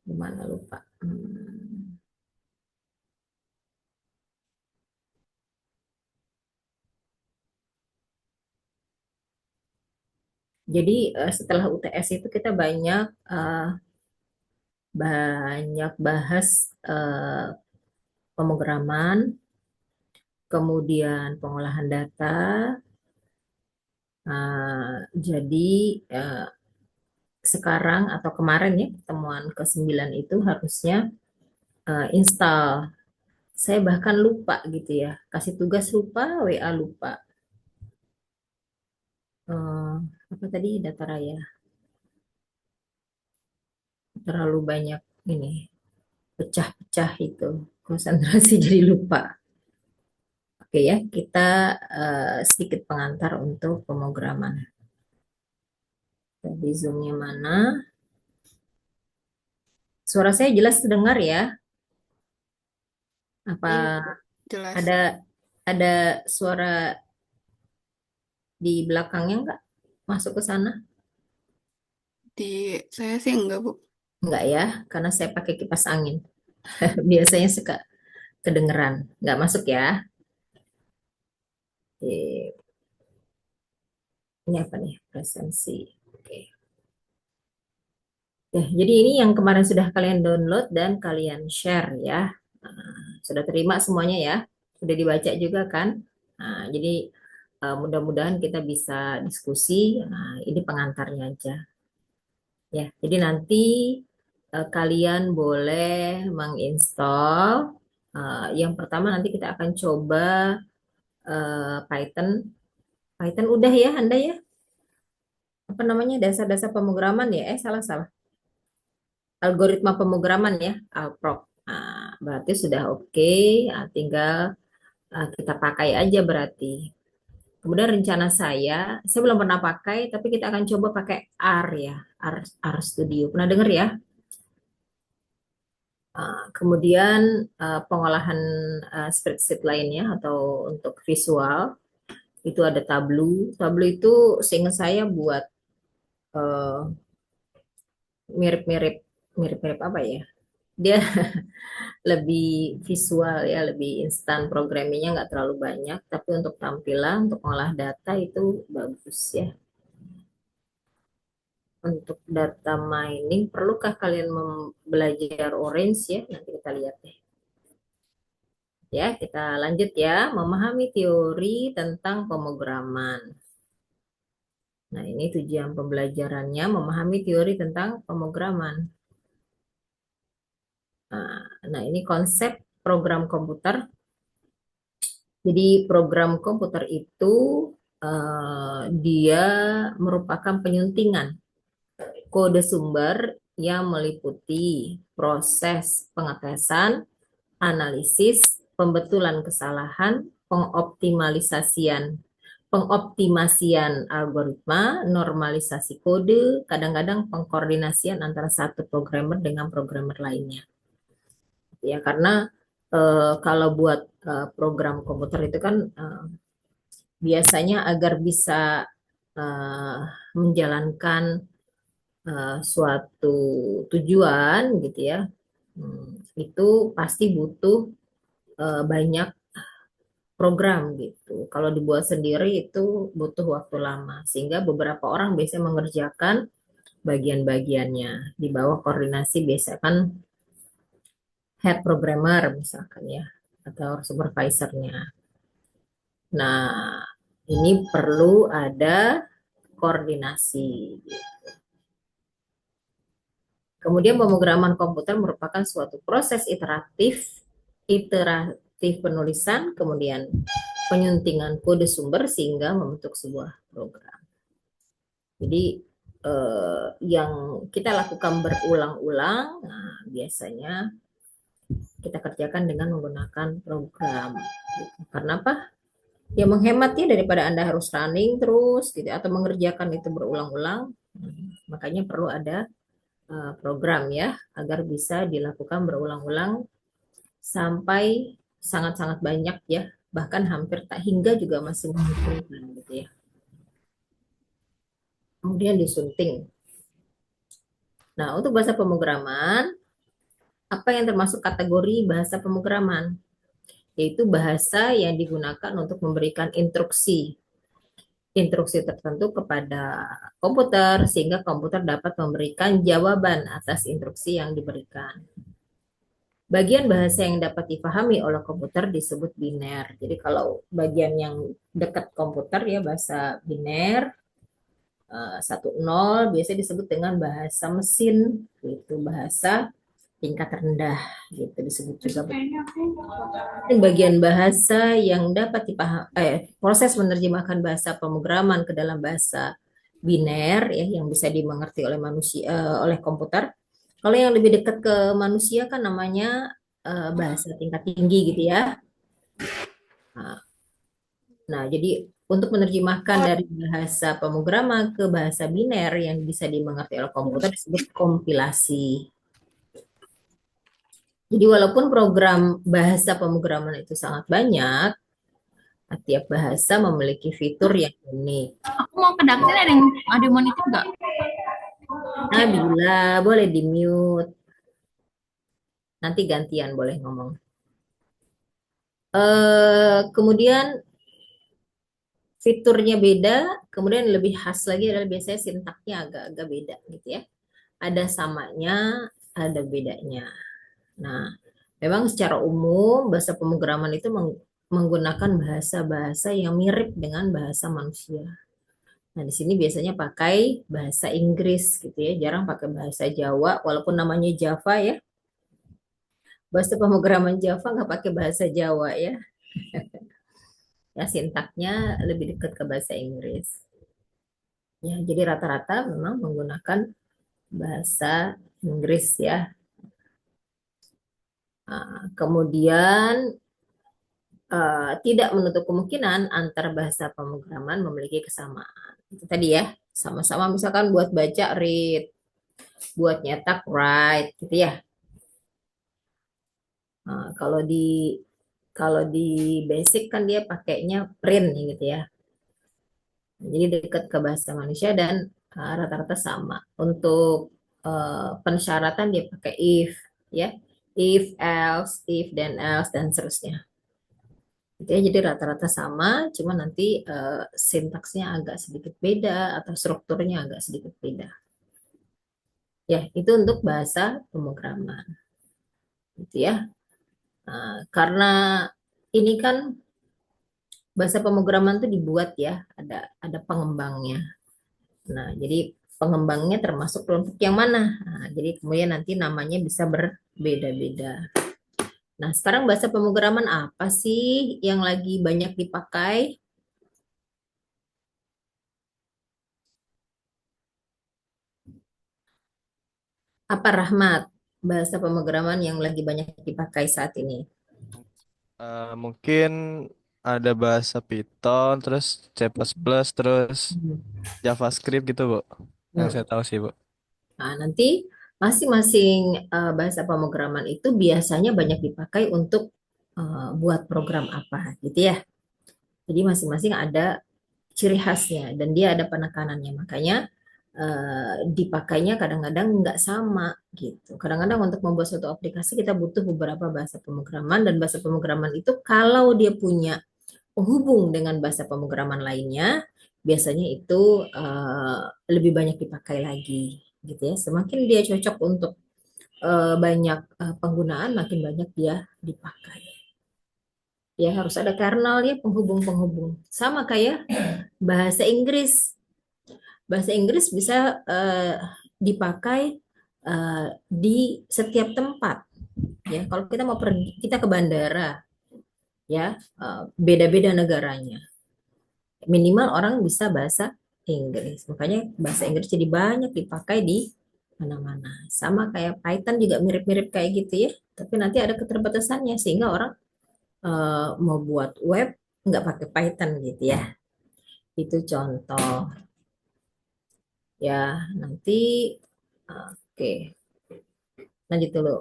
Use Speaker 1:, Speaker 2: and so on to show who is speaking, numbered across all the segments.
Speaker 1: Gimana lupa. Jadi setelah UTS itu kita banyak bahas eh, pemrograman, kemudian pengolahan data. Jadi eh, sekarang atau kemarin ya pertemuan ke-9 itu harusnya install. Saya bahkan lupa gitu ya, kasih tugas lupa, WA lupa. Eh, Apa tadi data raya? Terlalu banyak ini pecah-pecah itu konsentrasi jadi lupa. Oke ya, kita sedikit pengantar untuk pemrograman. Tadi zoomnya mana? Suara saya jelas terdengar ya?
Speaker 2: Iya,
Speaker 1: Apa
Speaker 2: Bu. Jelas.
Speaker 1: ada ada suara di belakangnya nggak masuk ke sana?
Speaker 2: Di saya sih enggak, Bu.
Speaker 1: Nggak ya, karena saya pakai kipas angin. Biasanya suka kedengeran. Nggak masuk ya. Oke. Ini apa nih? Presensi. Oke. Ya, jadi ini yang kemarin sudah kalian download dan kalian share ya. Sudah terima semuanya ya. Sudah dibaca juga kan? Jadi mudah-mudahan kita bisa diskusi. Ini pengantarnya aja. Ya, jadi nanti kalian boleh menginstall. Yang pertama nanti kita akan coba Python. Python udah ya, Anda ya? Apa namanya? Dasar-dasar pemrograman ya? Salah salah. Algoritma pemrograman ya, Alprop. Berarti sudah oke. Tinggal kita pakai aja berarti. Kemudian rencana saya belum pernah pakai, tapi kita akan coba pakai R ya, R Studio. Pernah dengar ya? Kemudian pengolahan spreadsheet lainnya atau untuk visual itu ada Tableau. Tableau itu seingat saya buat eh, mirip-mirip mirip-mirip apa ya? Dia lebih visual ya, lebih instan programmingnya nggak terlalu banyak, tapi untuk tampilan, untuk mengolah data itu bagus ya. Untuk data mining, perlukah kalian belajar Orange ya? Nanti kita lihat deh. Ya, kita lanjut ya, memahami teori tentang pemrograman. Nah, ini tujuan pembelajarannya, memahami teori tentang pemrograman. Nah, ini konsep program komputer. Jadi, program komputer itu dia merupakan penyuntingan kode sumber yang meliputi proses pengetesan, analisis, pembetulan kesalahan, pengoptimasian algoritma, normalisasi kode, kadang-kadang pengkoordinasian antara satu programmer dengan programmer lainnya. Ya, karena kalau buat program komputer itu kan biasanya agar bisa eh, menjalankan suatu tujuan gitu ya, itu pasti butuh banyak program gitu. Kalau dibuat sendiri itu butuh waktu lama, sehingga beberapa orang biasanya mengerjakan bagian-bagiannya di bawah koordinasi biasanya kan head programmer misalkan ya, atau supervisornya. Nah, ini perlu ada koordinasi. Kemudian pemrograman komputer merupakan suatu proses iteratif penulisan, kemudian penyuntingan kode sumber sehingga membentuk sebuah program. Jadi yang kita lakukan berulang-ulang, nah, biasanya kita kerjakan dengan menggunakan program. Karena apa? Ya menghematnya daripada Anda harus running terus gitu atau mengerjakan itu berulang-ulang. Makanya perlu ada program ya agar bisa dilakukan berulang-ulang sampai sangat-sangat banyak ya, bahkan hampir tak hingga juga masih memungkinkan gitu ya. Kemudian disunting. Nah, untuk bahasa pemrograman, apa yang termasuk kategori bahasa pemrograman? Yaitu bahasa yang digunakan untuk memberikan instruksi tertentu kepada komputer sehingga komputer dapat memberikan jawaban atas instruksi yang diberikan. Bagian bahasa yang dapat dipahami oleh komputer disebut biner. Jadi kalau bagian yang dekat komputer ya bahasa biner 1 0 biasanya disebut dengan bahasa mesin, itu bahasa tingkat rendah gitu disebut juga. Bagian bahasa yang dapat dipahami, proses menerjemahkan bahasa pemrograman ke dalam bahasa biner ya yang bisa dimengerti oleh manusia, oleh komputer. Kalau yang lebih dekat ke manusia kan namanya bahasa tingkat tinggi gitu ya. Nah, nah, jadi untuk menerjemahkan dari bahasa pemrograman ke bahasa biner yang bisa dimengerti oleh komputer disebut kompilasi. Jadi walaupun program bahasa pemrograman itu sangat banyak, tiap bahasa memiliki fitur yang unik.
Speaker 2: Aku mau ke Daksil, ada yang monitor nggak?
Speaker 1: Nabila, boleh di mute. Nanti gantian boleh ngomong. Kemudian fiturnya beda, kemudian lebih khas lagi adalah biasanya sintaknya agak-agak beda gitu ya. Ada samanya, ada bedanya. Nah, memang secara umum bahasa pemrograman itu menggunakan bahasa-bahasa yang mirip dengan bahasa manusia. Nah, di sini biasanya pakai bahasa Inggris gitu ya, jarang pakai bahasa Jawa, walaupun namanya Java ya. Bahasa pemrograman Java nggak pakai bahasa Jawa ya. Ya, sintaknya lebih dekat ke bahasa Inggris. Ya, jadi rata-rata memang menggunakan bahasa Inggris ya. Kemudian tidak menutup kemungkinan antar bahasa pemrograman memiliki kesamaan. Itu tadi ya, sama-sama misalkan buat baca read, buat nyetak write gitu ya. Kalau di basic kan dia pakainya print gitu ya. Jadi dekat ke bahasa manusia dan rata-rata sama. Untuk pensyaratan dia pakai if ya. If, else, if, then else dan seterusnya. Gitu ya, jadi rata-rata sama, cuma nanti sintaksnya agak sedikit beda atau strukturnya agak sedikit beda. Ya, itu untuk bahasa pemrograman. Gitu ya. Karena ini kan bahasa pemrograman itu dibuat ya, ada pengembangnya. Nah, jadi pengembangnya termasuk kelompok yang mana? Nah, jadi kemudian nanti namanya bisa berbeda-beda. Nah, sekarang bahasa pemrograman apa sih yang lagi banyak dipakai? Apa Rahmat? Bahasa pemrograman yang lagi banyak dipakai saat ini.
Speaker 3: Mungkin ada bahasa Python, terus C++, terus JavaScript gitu, Bu. Yang
Speaker 1: Hmm.
Speaker 3: saya tahu sih, Bu.
Speaker 1: Nah, nanti masing-masing bahasa pemrograman itu biasanya banyak dipakai untuk buat program apa gitu ya. Jadi masing-masing ada ciri khasnya dan dia ada penekanannya. Makanya dipakainya kadang-kadang nggak sama gitu. Kadang-kadang untuk membuat suatu aplikasi kita butuh beberapa bahasa pemrograman dan bahasa pemrograman itu kalau dia punya penghubung dengan bahasa pemrograman lainnya, biasanya itu lebih banyak dipakai lagi gitu ya. Semakin dia cocok untuk banyak penggunaan, makin banyak dia dipakai. Ya harus ada kernel ya penghubung-penghubung. Sama kayak bahasa Inggris. Bahasa Inggris bisa dipakai di setiap tempat. Ya, kalau kita mau pergi, kita ke bandara, ya beda-beda negaranya. Minimal orang bisa bahasa Inggris. Makanya bahasa Inggris jadi banyak dipakai di mana-mana. Sama kayak Python juga mirip-mirip kayak gitu ya. Tapi nanti ada keterbatasannya sehingga orang mau buat web nggak pakai Python gitu ya. Itu contoh. Ya, nanti oke, lanjut dulu.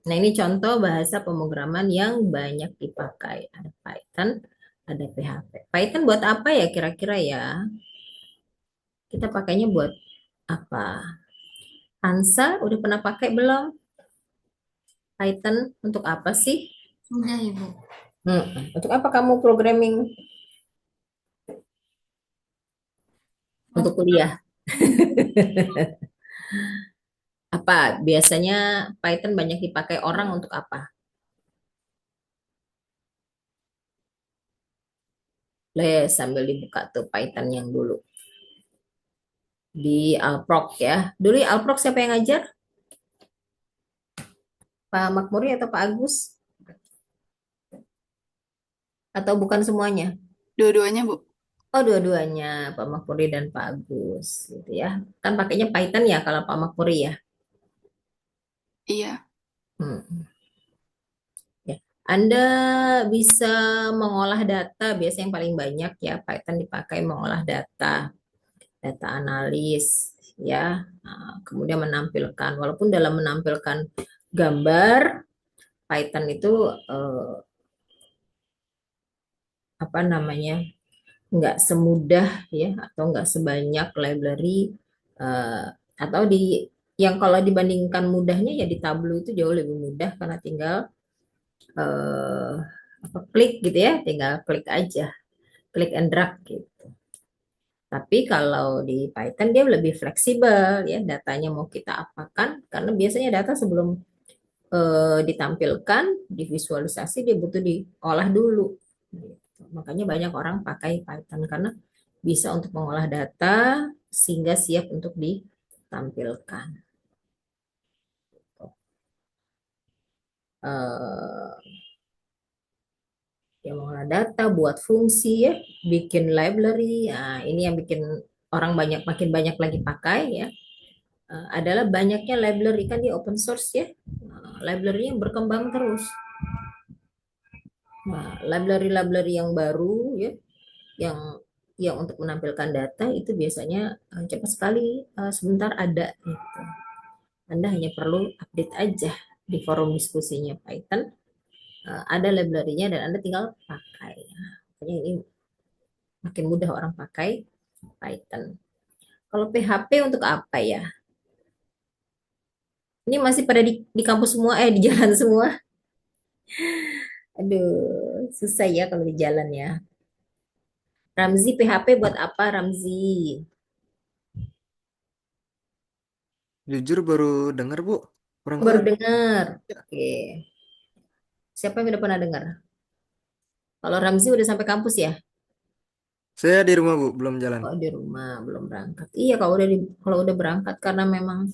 Speaker 1: Nah, ini contoh bahasa pemrograman yang banyak dipakai. Ada Python, ada PHP. Python buat apa ya kira-kira ya? Kita pakainya buat apa? Hansa, udah pernah pakai belum? Python untuk apa sih?
Speaker 2: Udah, Ibu.
Speaker 1: Untuk apa kamu programming? Untuk kuliah. Apa? Biasanya Python banyak dipakai orang untuk apa? Sambil dibuka tuh Python yang dulu. Di Alproc ya. Dulu Alproc siapa yang ngajar? Pak Makmuri atau Pak Agus? Atau bukan semuanya?
Speaker 2: Dua-duanya, Bu.
Speaker 1: Oh, dua-duanya, Pak Makmuri dan Pak Agus, gitu ya. Kan pakainya Python ya kalau Pak Makmuri ya.
Speaker 2: Iya.
Speaker 1: Hmm. Ya. Anda bisa mengolah data, biasanya yang paling banyak ya Python dipakai mengolah data, data analis, ya. Nah, kemudian menampilkan, walaupun dalam menampilkan gambar, Python itu apa namanya, nggak semudah ya, atau nggak sebanyak library eh, atau di yang kalau dibandingkan mudahnya ya di Tableau itu jauh lebih mudah karena tinggal eh, apa klik gitu ya, tinggal klik aja, klik and drag gitu. Tapi kalau di Python dia lebih fleksibel ya, datanya mau kita apakan karena biasanya data sebelum ditampilkan, divisualisasi dia butuh diolah dulu. Gitu. Makanya banyak orang pakai Python karena bisa untuk mengolah data sehingga siap untuk ditampilkan. Eh, yang mengolah data, buat fungsi ya, bikin library. Nah, ini yang bikin orang makin banyak lagi pakai ya. Adalah banyaknya library kan di open source ya. Library yang berkembang terus. Nah, library-library yang baru ya, yang untuk menampilkan data itu biasanya cepat sekali, sebentar ada gitu. Anda hanya perlu update aja di forum diskusinya Python, ada library-nya dan Anda tinggal pakai. Nah, makanya ini makin mudah orang pakai Python. Kalau PHP untuk apa ya? Ini masih pada di kampus semua, di jalan semua. Aduh, susah ya kalau di jalan ya. Ramzi, PHP buat apa Ramzi?
Speaker 4: Jujur baru dengar Bu. Orang
Speaker 1: Baru
Speaker 4: tua.
Speaker 1: dengar. Oke. Siapa yang udah pernah dengar? Kalau Ramzi udah sampai kampus ya?
Speaker 4: Saya di rumah Bu, belum jalan.
Speaker 1: Oh, di rumah, belum berangkat. Iya, kalau udah berangkat karena memang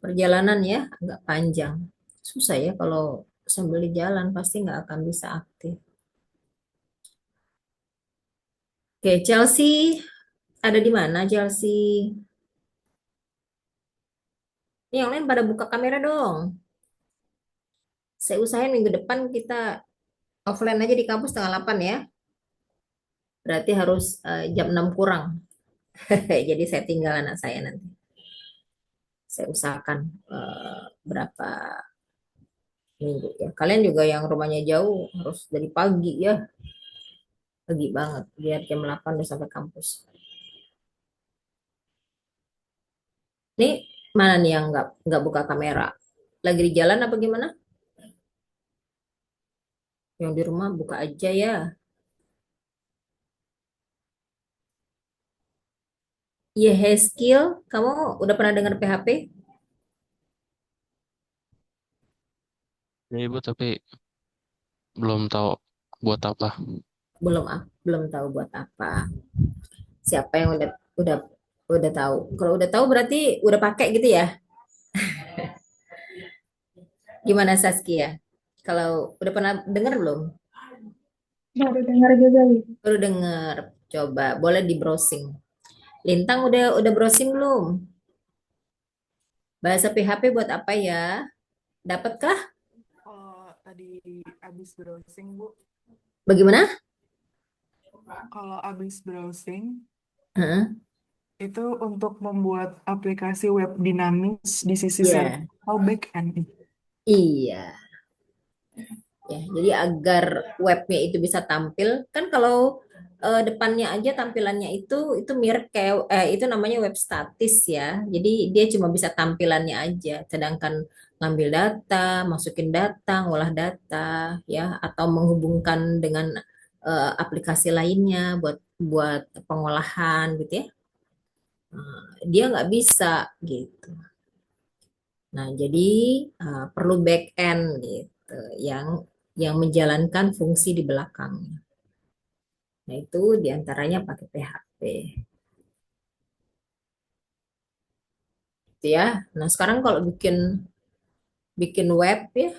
Speaker 1: perjalanan ya agak panjang. Susah ya kalau sambil di jalan pasti nggak akan bisa aktif. Oke, Chelsea ada di mana Chelsea? Ini yang lain pada buka kamera dong. Saya usahain minggu depan kita offline aja di kampus setengah 8 ya. Berarti harus jam 6 kurang. Jadi saya tinggal anak saya nanti. Saya usahakan berapa minggu ya. Kalian juga yang rumahnya jauh harus dari pagi ya. Pagi banget. Biar jam 8 udah sampai kampus. Ini mana nih yang nggak buka kamera? Lagi di jalan apa gimana? Yang di rumah buka aja ya. Iya, skill. Kamu udah pernah dengar PHP?
Speaker 5: Ya Ibu, tapi belum tahu buat apa.
Speaker 1: Belum tahu buat apa. Siapa yang udah tahu? Kalau udah tahu berarti udah pakai gitu ya? Gimana Saskia? Kalau udah pernah dengar belum?
Speaker 6: Baru dengar juga gitu.
Speaker 1: Baru dengar. Coba, boleh di browsing. Lintang udah browsing belum? Bahasa PHP buat apa ya? Dapatkah?
Speaker 7: Kalau tadi habis browsing, Bu,
Speaker 1: Bagaimana?
Speaker 7: kalau habis browsing
Speaker 1: Hah?
Speaker 7: itu untuk membuat aplikasi web dinamis di sisi server
Speaker 1: Iya,
Speaker 7: atau backend.
Speaker 1: iya. Ya, jadi agar webnya itu bisa tampil, kan kalau depannya aja tampilannya itu mirip kayak itu namanya web statis ya. Jadi dia cuma bisa tampilannya aja. Sedangkan ngambil data, masukin data, ngolah data ya atau menghubungkan dengan aplikasi lainnya buat buat pengolahan gitu ya. Dia nggak bisa gitu. Nah, jadi perlu back end gitu yang menjalankan fungsi di belakangnya. Nah, itu diantaranya pakai PHP. Gitu ya. Nah, sekarang kalau bikin bikin web ya,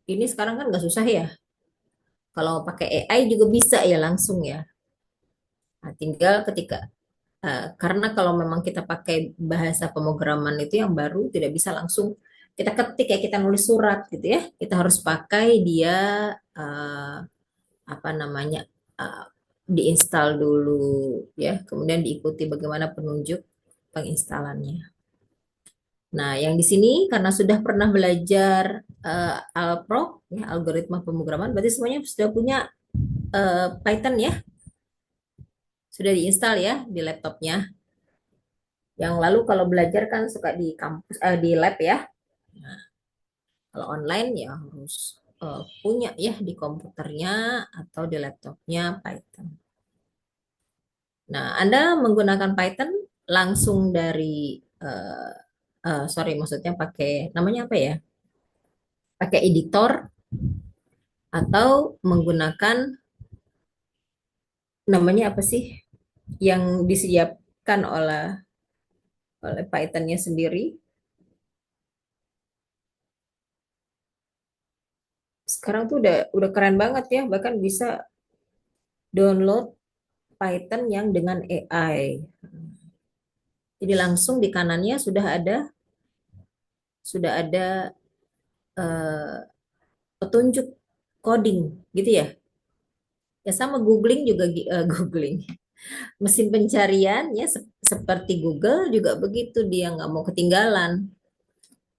Speaker 1: ini sekarang kan nggak susah ya. Kalau pakai AI juga bisa ya langsung ya. Nah, tinggal ketika karena kalau memang kita pakai bahasa pemrograman itu yang baru tidak bisa langsung kita ketik ya kita nulis surat gitu ya. Kita harus pakai dia eh, apa namanya eh, diinstal dulu ya, kemudian diikuti bagaimana penunjuk penginstalannya. Nah, yang di sini karena sudah pernah belajar Alpro, ya, algoritma pemrograman, berarti semuanya sudah punya Python ya, sudah diinstal ya di laptopnya. Yang lalu kalau belajar kan suka di kampus, di lab ya. Nah, kalau online ya harus punya ya di komputernya atau di laptopnya Python. Nah, Anda menggunakan Python langsung dari, sorry, maksudnya pakai, namanya apa ya? Pakai editor atau menggunakan, namanya apa sih? Yang disediakan oleh Python-nya sendiri. Sekarang tuh udah keren banget ya, bahkan bisa download Python yang dengan AI. Jadi langsung di kanannya sudah ada eh, petunjuk coding gitu ya. Ya sama googling juga googling. Mesin pencarian ya seperti Google juga begitu, dia nggak mau ketinggalan.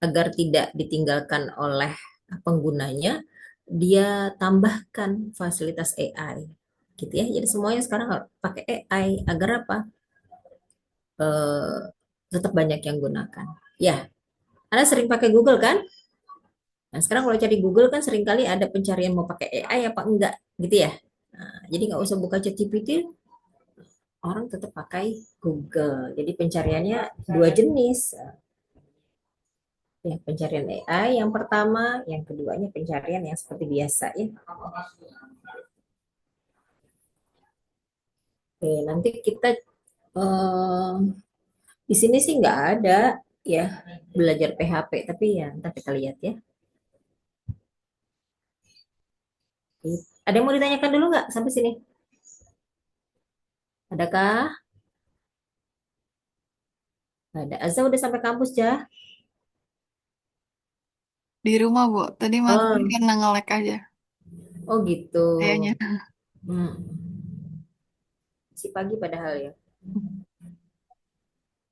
Speaker 1: Agar tidak ditinggalkan oleh penggunanya, dia tambahkan fasilitas AI gitu ya. Jadi semuanya sekarang pakai AI agar apa? Eh, Tetap banyak yang gunakan. Ya, Anda sering pakai Google kan? Nah, sekarang kalau cari Google kan seringkali ada pencarian mau pakai AI apa enggak gitu ya. Nah, jadi nggak usah buka ChatGPT, orang tetap pakai Google. Jadi pencariannya dua jenis. Ya, pencarian AI yang pertama, yang keduanya pencarian yang seperti biasa ya. Oke, nanti kita eh, di sini sih nggak ada ya belajar PHP, tapi ya ntar kita lihat ya. Ada yang mau ditanyakan dulu nggak sampai sini? Adakah? Nggak ada. Azza udah sampai kampus ya?
Speaker 2: Di rumah, Bu. Tadi mati
Speaker 1: Oh,
Speaker 2: karena nge-lag aja
Speaker 1: oh gitu.
Speaker 2: kayaknya.
Speaker 1: Hmm. Masih pagi padahal ya.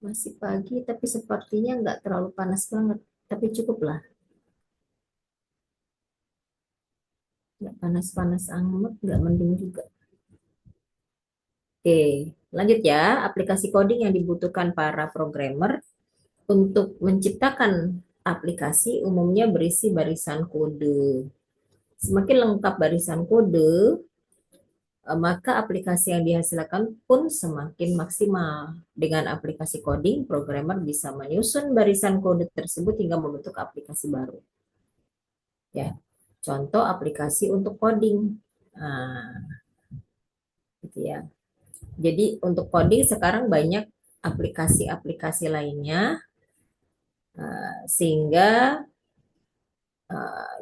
Speaker 1: Masih pagi, tapi sepertinya nggak terlalu panas banget. Tapi cukup lah. Nggak panas-panas amat, nggak mendung juga. Oke, lanjut ya. Aplikasi coding yang dibutuhkan para programmer untuk menciptakan aplikasi umumnya berisi barisan kode. Semakin lengkap barisan kode, maka aplikasi yang dihasilkan pun semakin maksimal. Dengan aplikasi coding, programmer bisa menyusun barisan kode tersebut hingga membentuk aplikasi baru. Ya, contoh aplikasi untuk coding. Nah, gitu ya. Jadi untuk coding sekarang banyak aplikasi-aplikasi lainnya sehingga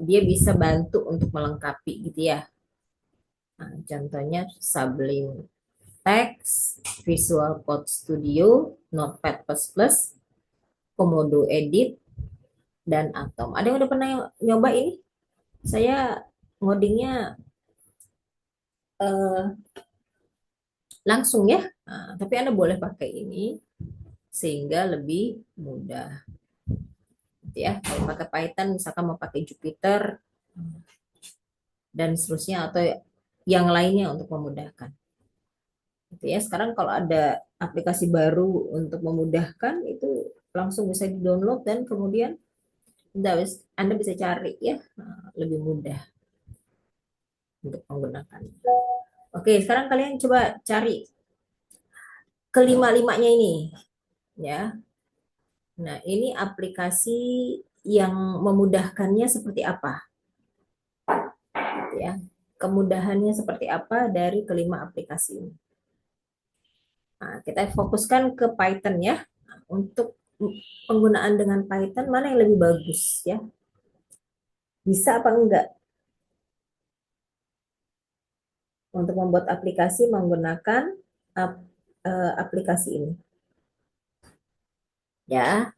Speaker 1: dia bisa bantu untuk melengkapi gitu ya. Nah, contohnya Sublime Text, Visual Code Studio, Notepad++, Komodo Edit, dan Atom. Ada yang udah pernah nyoba ini? Saya ngodingnya eh, langsung ya. Nah, tapi Anda boleh pakai ini sehingga lebih mudah. Gitu ya. Kalau pakai Python, misalkan mau pakai Jupyter dan seterusnya atau yang lainnya untuk memudahkan. Gitu ya. Sekarang kalau ada aplikasi baru untuk memudahkan itu langsung bisa di-download dan kemudian Anda bisa cari ya, lebih mudah untuk menggunakannya. Oke, sekarang kalian coba cari kelima-limanya ini ya. Nah, ini aplikasi yang memudahkannya seperti apa ya. Kemudahannya seperti apa dari kelima aplikasi ini. Nah, kita fokuskan ke Python ya. Nah, untuk penggunaan dengan Python mana yang lebih bagus ya? Bisa apa enggak untuk membuat aplikasi menggunakan aplikasi ini? Ya,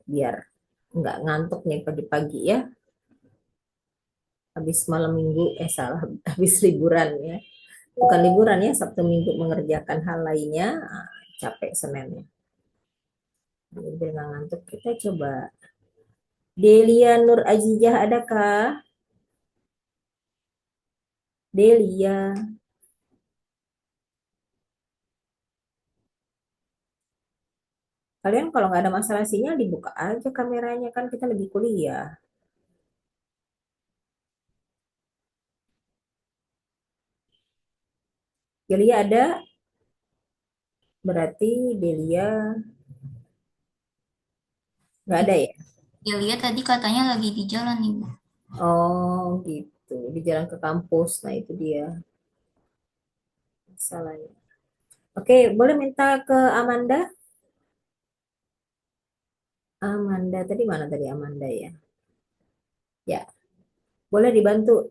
Speaker 1: biar enggak ngantuk nih pagi-pagi ya. Habis malam minggu, salah, habis liburan ya. Bukan liburan ya, Sabtu Minggu mengerjakan hal lainnya, capek Seninnya. Jadi biar nggak ngantuk, kita coba. Delia Nur Azizah adakah? Delia. Kalian kalau nggak ada masalah sinyal dibuka aja kameranya, kan kita lagi kuliah. Delia ada? Berarti Delia nggak ada ya?
Speaker 8: Delia tadi katanya lagi di jalan, Ibu.
Speaker 1: Oh gitu, di jalan ke kampus. Nah itu dia masalahnya. Oke, boleh minta ke Amanda? Amanda, tadi mana tadi Amanda ya? Ya, boleh dibantu.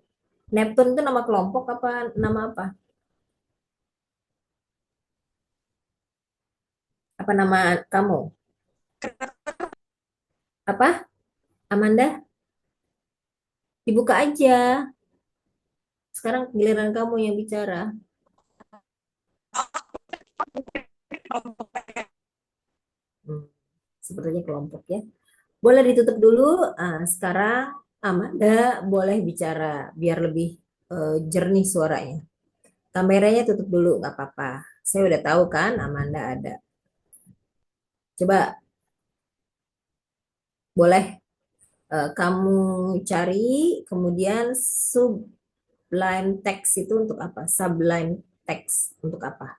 Speaker 1: Neptune itu nama kelompok apa nama apa? Apa nama kamu? Apa? Amanda? Dibuka aja. Sekarang giliran kamu yang bicara. Sepertinya kelompok ya. Boleh ditutup dulu. Sekarang Amanda boleh bicara biar lebih jernih suaranya. Kameranya tutup dulu, nggak apa-apa. Saya udah tahu kan Amanda ada. Coba boleh kamu cari, kemudian Sublime Text itu untuk apa? Sublime Text untuk apa?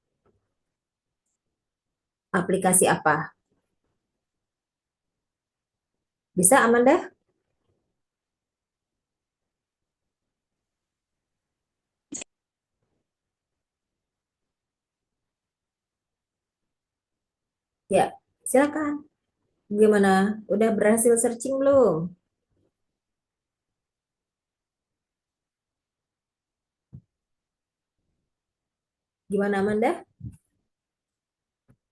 Speaker 1: Aplikasi apa? Bisa Amanda? Ya, silakan. Gimana? Udah berhasil searching belum? Gimana Amanda?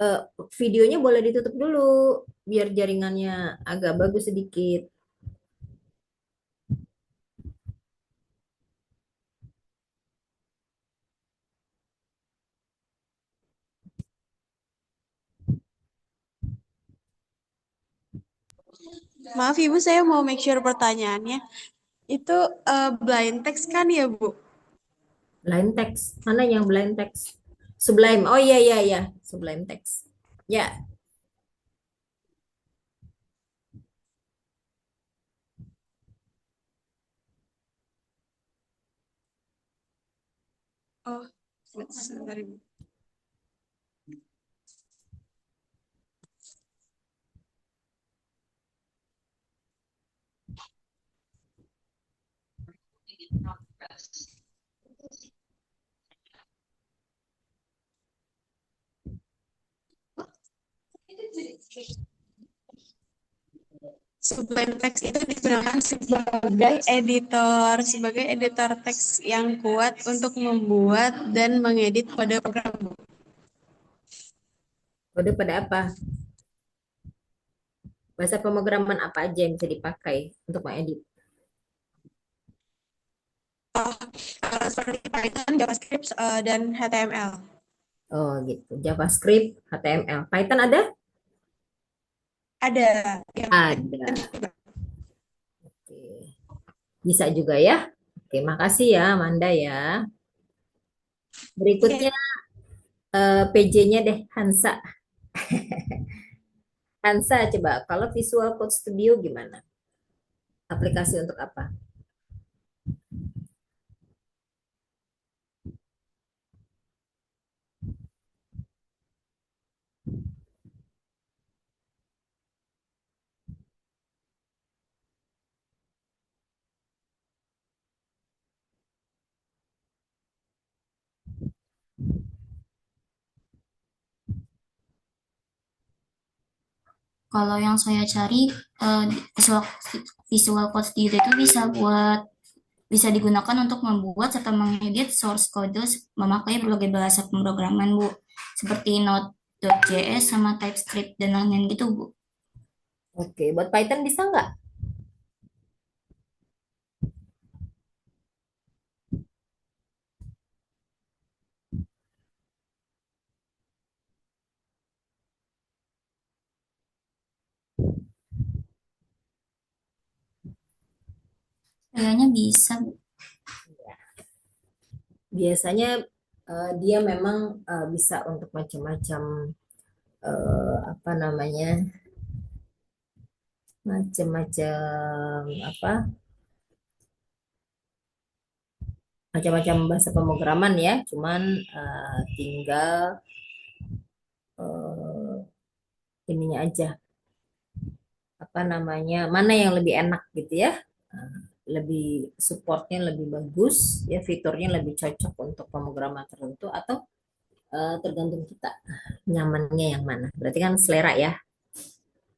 Speaker 1: Eh, Videonya boleh ditutup dulu biar jaringannya agak bagus sedikit.
Speaker 9: Maaf Ibu, saya mau make sure pertanyaannya. Itu blind text kan ya Bu?
Speaker 1: Blind text. Mana yang blind text? Sublime. Oh iya iya iya, Sublime Text. Ya,
Speaker 9: Oh, sebentar Ibu. Sublime Text itu digunakan sebagai editor teks yang kuat untuk membuat dan mengedit kode program.
Speaker 1: kode pada apa? Bahasa pemrograman apa aja yang bisa dipakai untuk mengedit?
Speaker 9: Seperti Python, JavaScript, dan HTML.
Speaker 1: Oh gitu, JavaScript, HTML. Python ada?
Speaker 9: Ada.
Speaker 1: Ada. Oke. Bisa juga ya. Oke, makasih ya Amanda ya. Berikutnya PJ-nya deh, Hansa. Hansa coba, kalau Visual Code Studio gimana? Aplikasi untuk apa?
Speaker 8: Kalau yang saya cari Visual Visual Code Studio itu bisa digunakan untuk membuat serta mengedit source code memakai berbagai bahasa pemrograman, Bu. Seperti Node.js sama TypeScript dan lain-lain gitu, Bu.
Speaker 1: Oke, buat Python bisa nggak?
Speaker 8: Kayaknya bisa, Bu.
Speaker 1: Biasanya dia memang bisa untuk macam-macam apa namanya, macam-macam apa, macam-macam bahasa pemrograman ya. Cuman tinggal eh, ininya aja, apa namanya, mana yang lebih enak gitu ya. Eh, lebih supportnya lebih bagus ya, fiturnya lebih cocok untuk pemrograman tertentu, atau tergantung kita nyamannya yang mana. Berarti kan selera ya.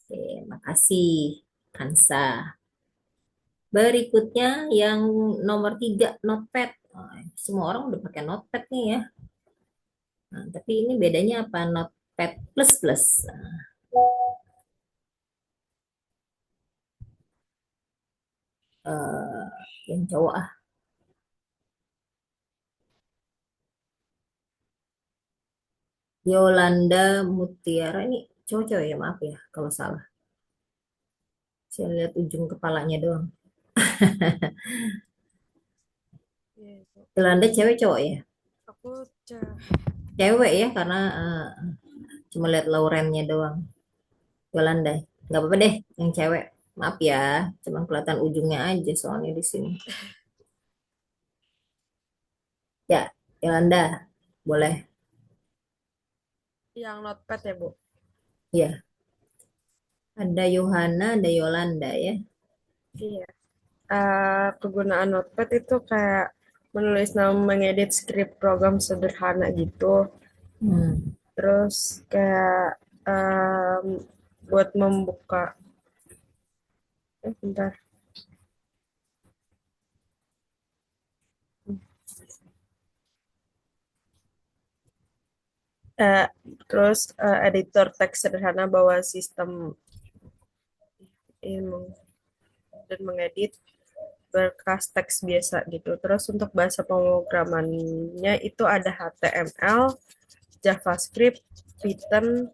Speaker 1: Oke, makasih Kansa. Berikutnya yang nomor 3, Notepad. Oh, semua orang udah pakai Notepad nih ya. Nah, tapi ini bedanya apa? Notepad plus plus. Eh, yang cowok ah. Yolanda Mutiara, ini cowok-cowok ya, maaf ya kalau salah. Saya lihat ujung kepalanya doang.
Speaker 10: Iya, Bu.
Speaker 1: Yolanda cewek cowok ya?
Speaker 10: Aku cah.
Speaker 1: Cewek ya, karena cuma lihat Laurennya doang. Yolanda, nggak apa-apa deh, yang cewek. Maaf ya, cuma kelihatan ujungnya aja soalnya di sini. Ya, Yolanda, boleh.
Speaker 10: Yang notepad ya, Bu?
Speaker 1: Ya, ada Yohana, ada Yolanda ya.
Speaker 10: Iya. Kegunaan notepad itu kayak menulis nama, mengedit skrip program sederhana gitu. Terus kayak buat membuka. Bentar. Terus editor teks sederhana bawa sistem dan mengedit berkas teks biasa gitu. Terus untuk bahasa pemrogramannya itu ada HTML, JavaScript, Python,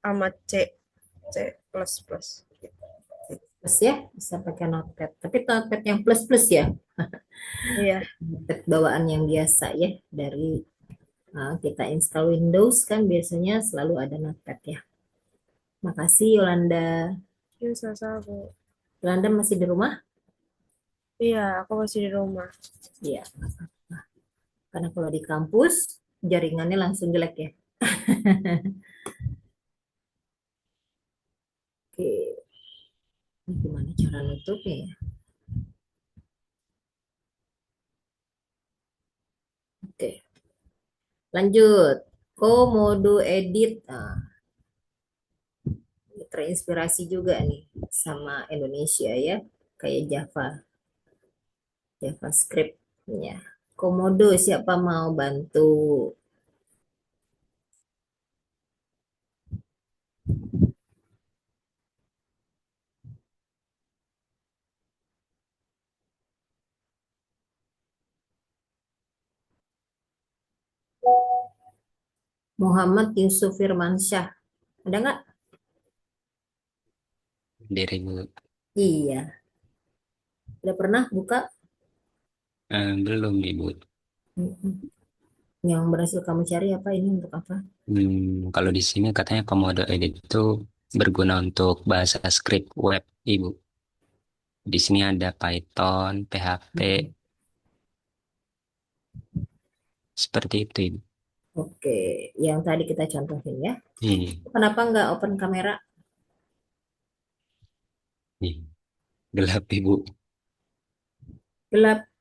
Speaker 10: sama C++.
Speaker 1: Plus ya, bisa pakai notepad. Tapi notepad yang plus plus ya.
Speaker 10: Iya.
Speaker 1: Notepad bawaan yang biasa ya, dari kita install Windows kan biasanya selalu ada notepad ya. Makasih Yolanda.
Speaker 10: Iya, sama-sama, Bu.
Speaker 1: Yolanda masih di rumah?
Speaker 10: Iya, aku masih di rumah.
Speaker 1: Iya. Karena kalau di kampus jaringannya langsung jelek ya. Oke. Ini gimana cara nutupnya ya? Oke. Lanjut. Komodo edit. Nah, terinspirasi juga nih sama Indonesia ya. Kayak JavaScript ya. Komodo, siapa mau bantu? Muhammad Yusuf Firmansyah. Ada nggak?
Speaker 5: Dirimu
Speaker 1: Iya. Udah pernah buka?
Speaker 5: belum Ibu.
Speaker 1: Yang berhasil kamu cari apa ini untuk apa?
Speaker 11: Kalau di sini katanya Komodo Edit itu berguna untuk bahasa script web, Ibu. Di sini ada Python, PHP, seperti itu, Ibu.
Speaker 1: Oke, yang tadi kita contohin ya.
Speaker 11: Hmm.
Speaker 1: Kenapa nggak open kamera?
Speaker 11: Gelap, Ibu.
Speaker 1: Gelap.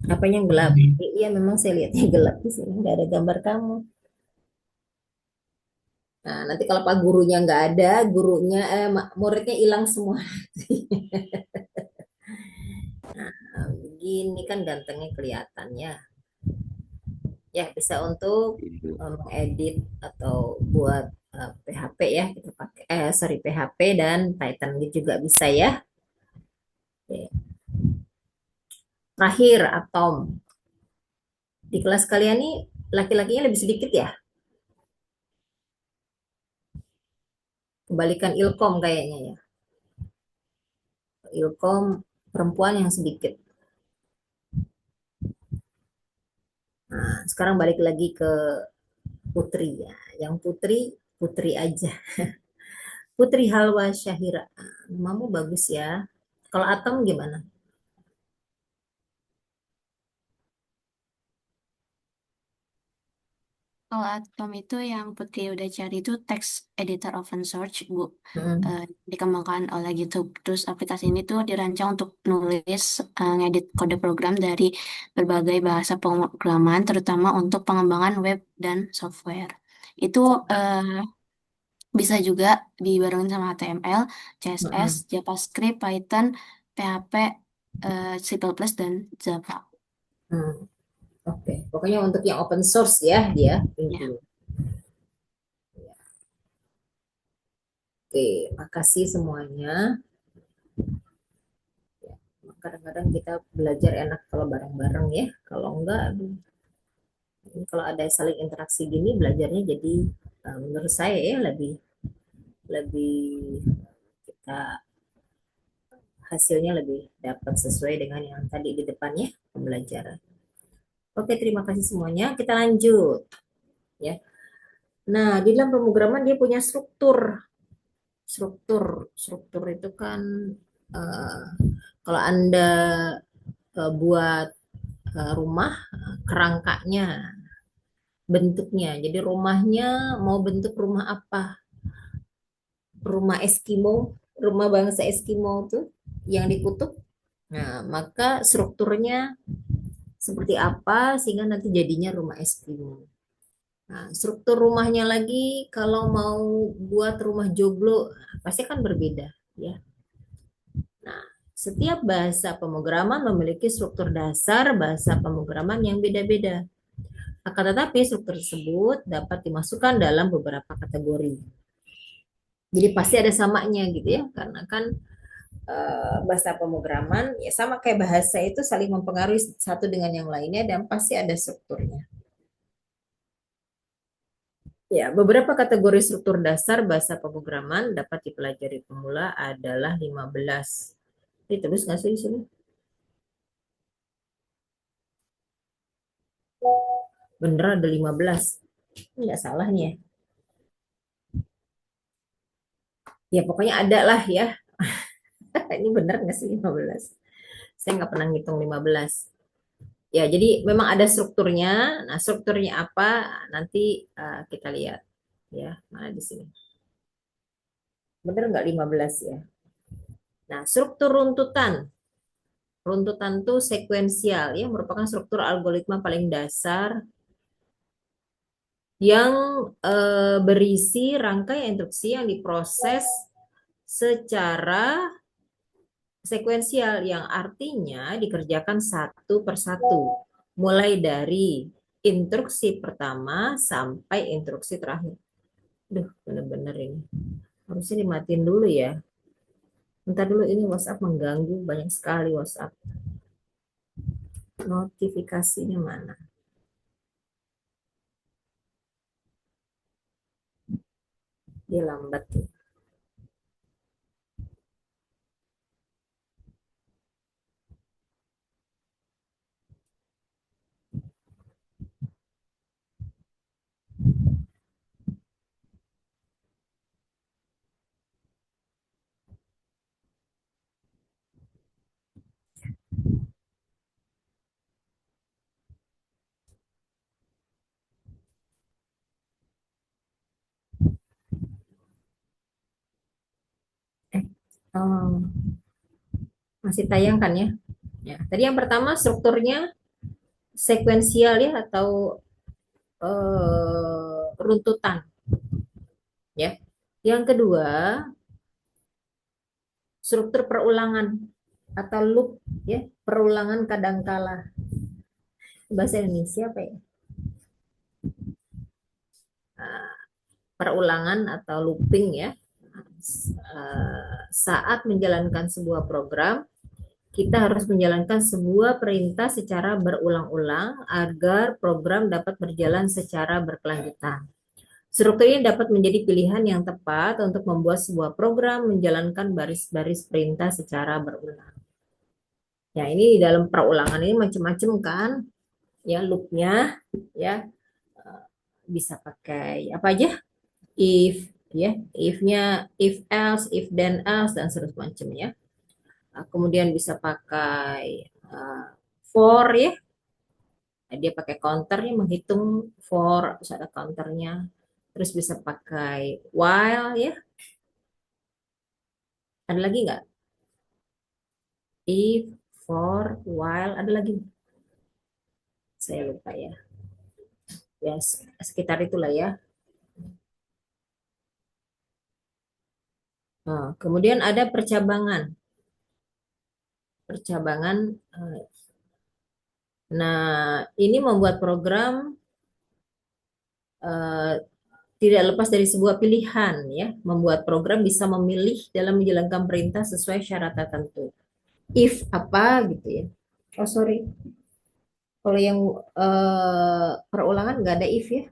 Speaker 1: Apanya yang gelap? Iya, memang saya lihatnya gelap di sini. Nggak ada gambar kamu. Nah, nanti kalau Pak gurunya nggak ada, muridnya hilang semua. Nah, begini kan gantengnya kelihatannya. Ya, bisa untuk mengedit atau buat PHP ya, kita pakai PHP dan Python juga bisa ya. Oke. Terakhir, atom. Di kelas kalian nih laki-lakinya lebih sedikit ya? Kebalikan Ilkom kayaknya ya. Ilkom perempuan yang sedikit. Nah, sekarang balik lagi ke Putri ya. Yang Putri, Putri aja. Putri Halwa Syahira. Namamu bagus ya. Kalau Atom gimana?
Speaker 8: Kalau Atom itu yang Putri udah cari itu text editor open source, Bu. Dikembangkan oleh YouTube. Terus aplikasi ini tuh dirancang untuk nulis, ngedit kode program dari berbagai bahasa pemrograman, terutama untuk pengembangan web dan software. Itu bisa juga dibarengin sama HTML, CSS, JavaScript, Python, PHP, C++, dan Java.
Speaker 1: Oke, pokoknya untuk yang open source ya dia. Oke, makasih semuanya. Kadang-kadang kita belajar enak kalau bareng-bareng ya. Kalau enggak, aduh. Kalau ada saling interaksi gini, belajarnya jadi menurut saya ya lebih kita hasilnya lebih dapat sesuai dengan yang tadi di depannya pembelajaran. Oke, terima kasih semuanya. Kita lanjut ya. Nah, di dalam pemrograman dia punya struktur. Struktur itu kan kalau Anda buat rumah, kerangkanya, bentuknya. Jadi rumahnya mau bentuk rumah apa? Rumah Eskimo, rumah bangsa Eskimo tuh yang di kutub. Nah, maka strukturnya seperti apa sehingga nanti jadinya rumah Eskimo. Nah, struktur rumahnya lagi kalau mau buat rumah joglo pasti kan berbeda ya. Nah, setiap bahasa pemrograman memiliki struktur dasar bahasa pemrograman yang beda-beda. Akan tetapi struktur tersebut dapat dimasukkan dalam beberapa kategori. Jadi pasti ada samanya gitu ya, karena kan bahasa pemrograman ya sama kayak bahasa itu saling mempengaruhi satu dengan yang lainnya dan pasti ada strukturnya. Ya, beberapa kategori struktur dasar bahasa pemrograman dapat dipelajari pemula adalah 15. Ini terus nggak sih di sini? Bener ada 15. Nggak salah nih ya. Ya pokoknya ada lah ya. Ini bener nggak sih 15? Saya nggak pernah ngitung 15. Ya, jadi memang ada strukturnya. Nah, strukturnya apa? Nanti kita lihat. Ya, mana di sini? Bener nggak 15 ya? Nah, struktur runtutan. Runtutan itu sekuensial ya, merupakan struktur algoritma paling dasar yang berisi rangkaian instruksi yang diproses secara sekuensial yang artinya dikerjakan satu persatu, mulai dari instruksi pertama sampai instruksi terakhir. Duh, bener-bener ini. Harusnya dimatiin dulu ya. Bentar dulu, ini WhatsApp mengganggu banyak sekali WhatsApp. Notifikasinya mana? Dia lambat ya. Oh, masih tayang kan ya? Ya, tadi yang pertama strukturnya sekuensial ya atau runtutan ya. Yang kedua, struktur perulangan atau loop ya, perulangan kadangkala. Bahasa Indonesia apa ya? Ah, perulangan atau looping ya. Saat menjalankan sebuah program, kita harus menjalankan sebuah perintah secara berulang-ulang agar program dapat berjalan secara berkelanjutan. Struktur ini dapat menjadi pilihan yang tepat untuk membuat sebuah program menjalankan baris-baris perintah secara berulang. Ya, ini di dalam perulangan ini macam-macam kan, ya loopnya, ya bisa pakai apa aja, if, ya, if-nya, if else, if then else dan seterusnya. Kemudian bisa pakai for ya, dia pakai counternya menghitung for, terus ada counternya. Terus bisa pakai while ya. Ada lagi nggak? If, for, while, ada lagi? Saya lupa ya. Ya, sekitar itulah ya. Nah, kemudian ada percabangan. Percabangan. Nah, ini membuat program tidak lepas dari sebuah pilihan ya. Membuat program bisa memilih dalam menjalankan perintah sesuai syarat tertentu. If apa gitu ya. Oh sorry. Kalau yang perulangan nggak ada if ya.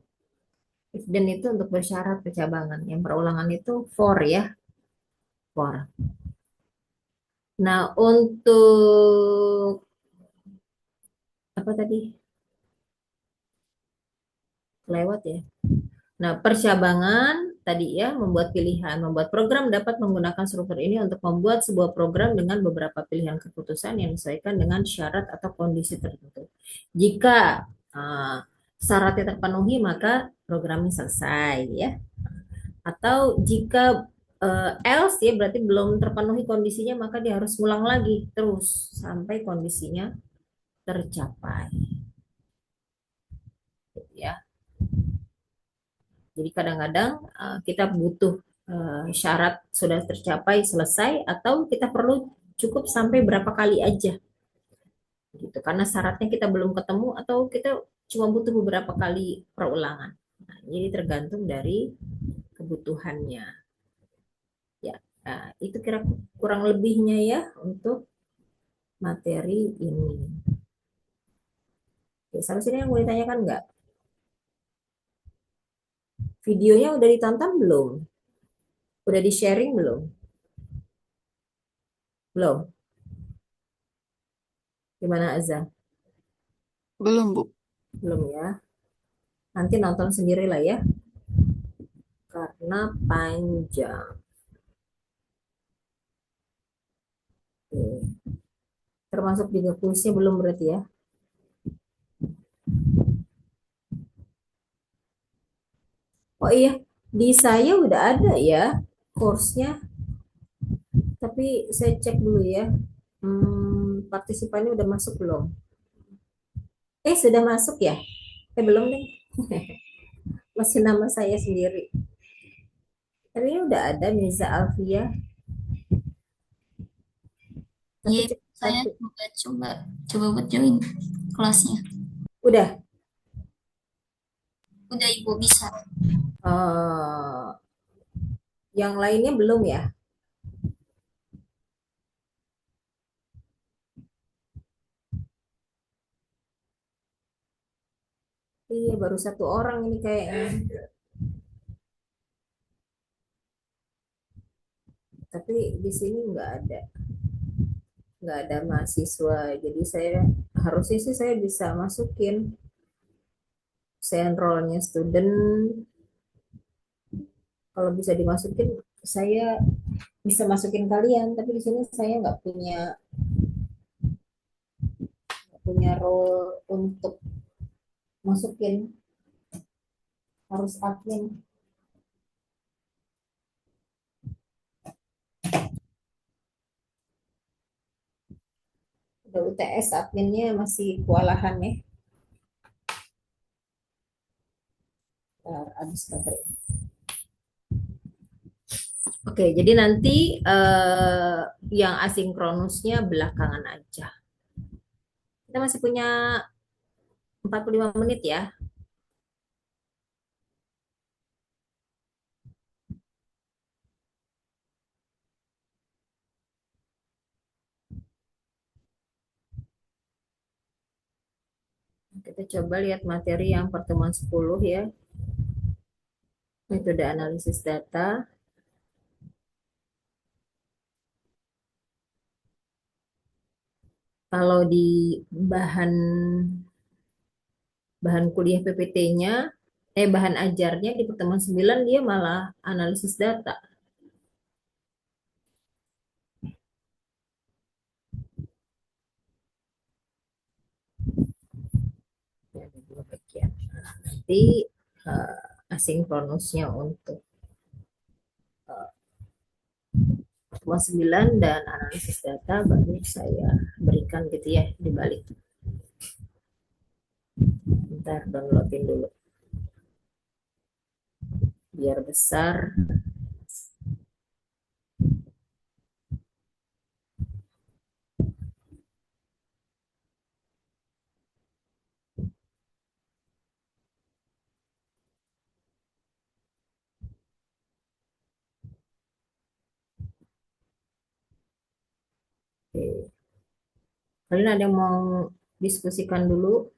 Speaker 1: If then itu untuk bersyarat percabangan. Yang perulangan itu for ya. For. Nah, untuk apa tadi? Lewat ya. Nah, percabangan tadi ya membuat pilihan, membuat program dapat menggunakan struktur ini untuk membuat sebuah program dengan beberapa pilihan keputusan yang disesuaikan dengan syarat atau kondisi tertentu. Jika syaratnya terpenuhi, maka programnya selesai ya. Atau jika else ya berarti belum terpenuhi kondisinya, maka dia harus ulang lagi terus sampai kondisinya tercapai. Ya. Jadi kadang-kadang kita butuh syarat sudah tercapai selesai atau kita perlu cukup sampai berapa kali aja. Gitu. Karena syaratnya kita belum ketemu atau kita cuma butuh beberapa kali perulangan. Nah, jadi tergantung dari kebutuhannya. Ya, itu kira kurang lebihnya ya untuk materi ini. Oke, sampai sini yang mau ditanyakan nggak? Videonya udah ditonton belum? Udah di-sharing belum? Belum? Gimana Azza?
Speaker 2: Belum, Bu.
Speaker 1: Belum ya? Nanti nonton sendiri lah ya. Karena panjang. Oke. Termasuk juga kuisnya belum berarti ya? Oh iya, di saya udah ada ya course-nya. Tapi saya cek dulu ya. Partisipannya udah masuk belum? Sudah masuk ya? Belum deh. Masih nama saya sendiri. Tapi ini udah ada Miza Alfia.
Speaker 8: Iya, saya coba buat join kelasnya.
Speaker 1: Udah?
Speaker 8: Udah Ibu bisa.
Speaker 1: Yang lainnya belum ya? Iya, baru satu orang ini kayaknya. Tapi di sini nggak ada mahasiswa. Jadi saya harusnya sih saya bisa masukin. Saya enrollnya student. Kalau bisa dimasukin, saya bisa masukin kalian. Tapi di sini saya nggak punya role untuk masukin. Harus admin. Ada UTS adminnya masih kewalahan ya. Habis baterai. Oke, jadi nanti yang asinkronusnya belakangan aja. Kita masih punya 45 menit ya. Kita coba lihat materi yang pertemuan 10 ya. Metode analisis data. Kalau di bahan kuliah PPT-nya, bahan ajarnya di pertemuan 9 dia malah analisis data. Ya, ada dua bagian. Nah, nanti asinkronusnya untuk pertemuan 9 dan analisis data baru saya berikan gitu ya di balik. Bentar, downloadin dulu. Biar besar. Oke. Kalian ada yang mau diskusikan dulu?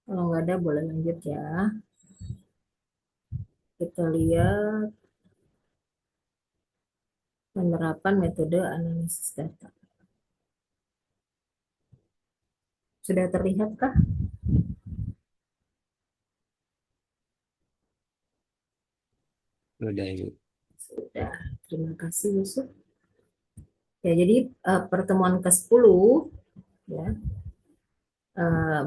Speaker 1: Kalau nggak ada, boleh lanjut ya. Kita lihat penerapan metode analisis data. Sudah terlihatkah?
Speaker 11: Sudah, Ibu.
Speaker 1: Sudah. Terima kasih, Yusuf. Ya, jadi pertemuan ke-10 ya,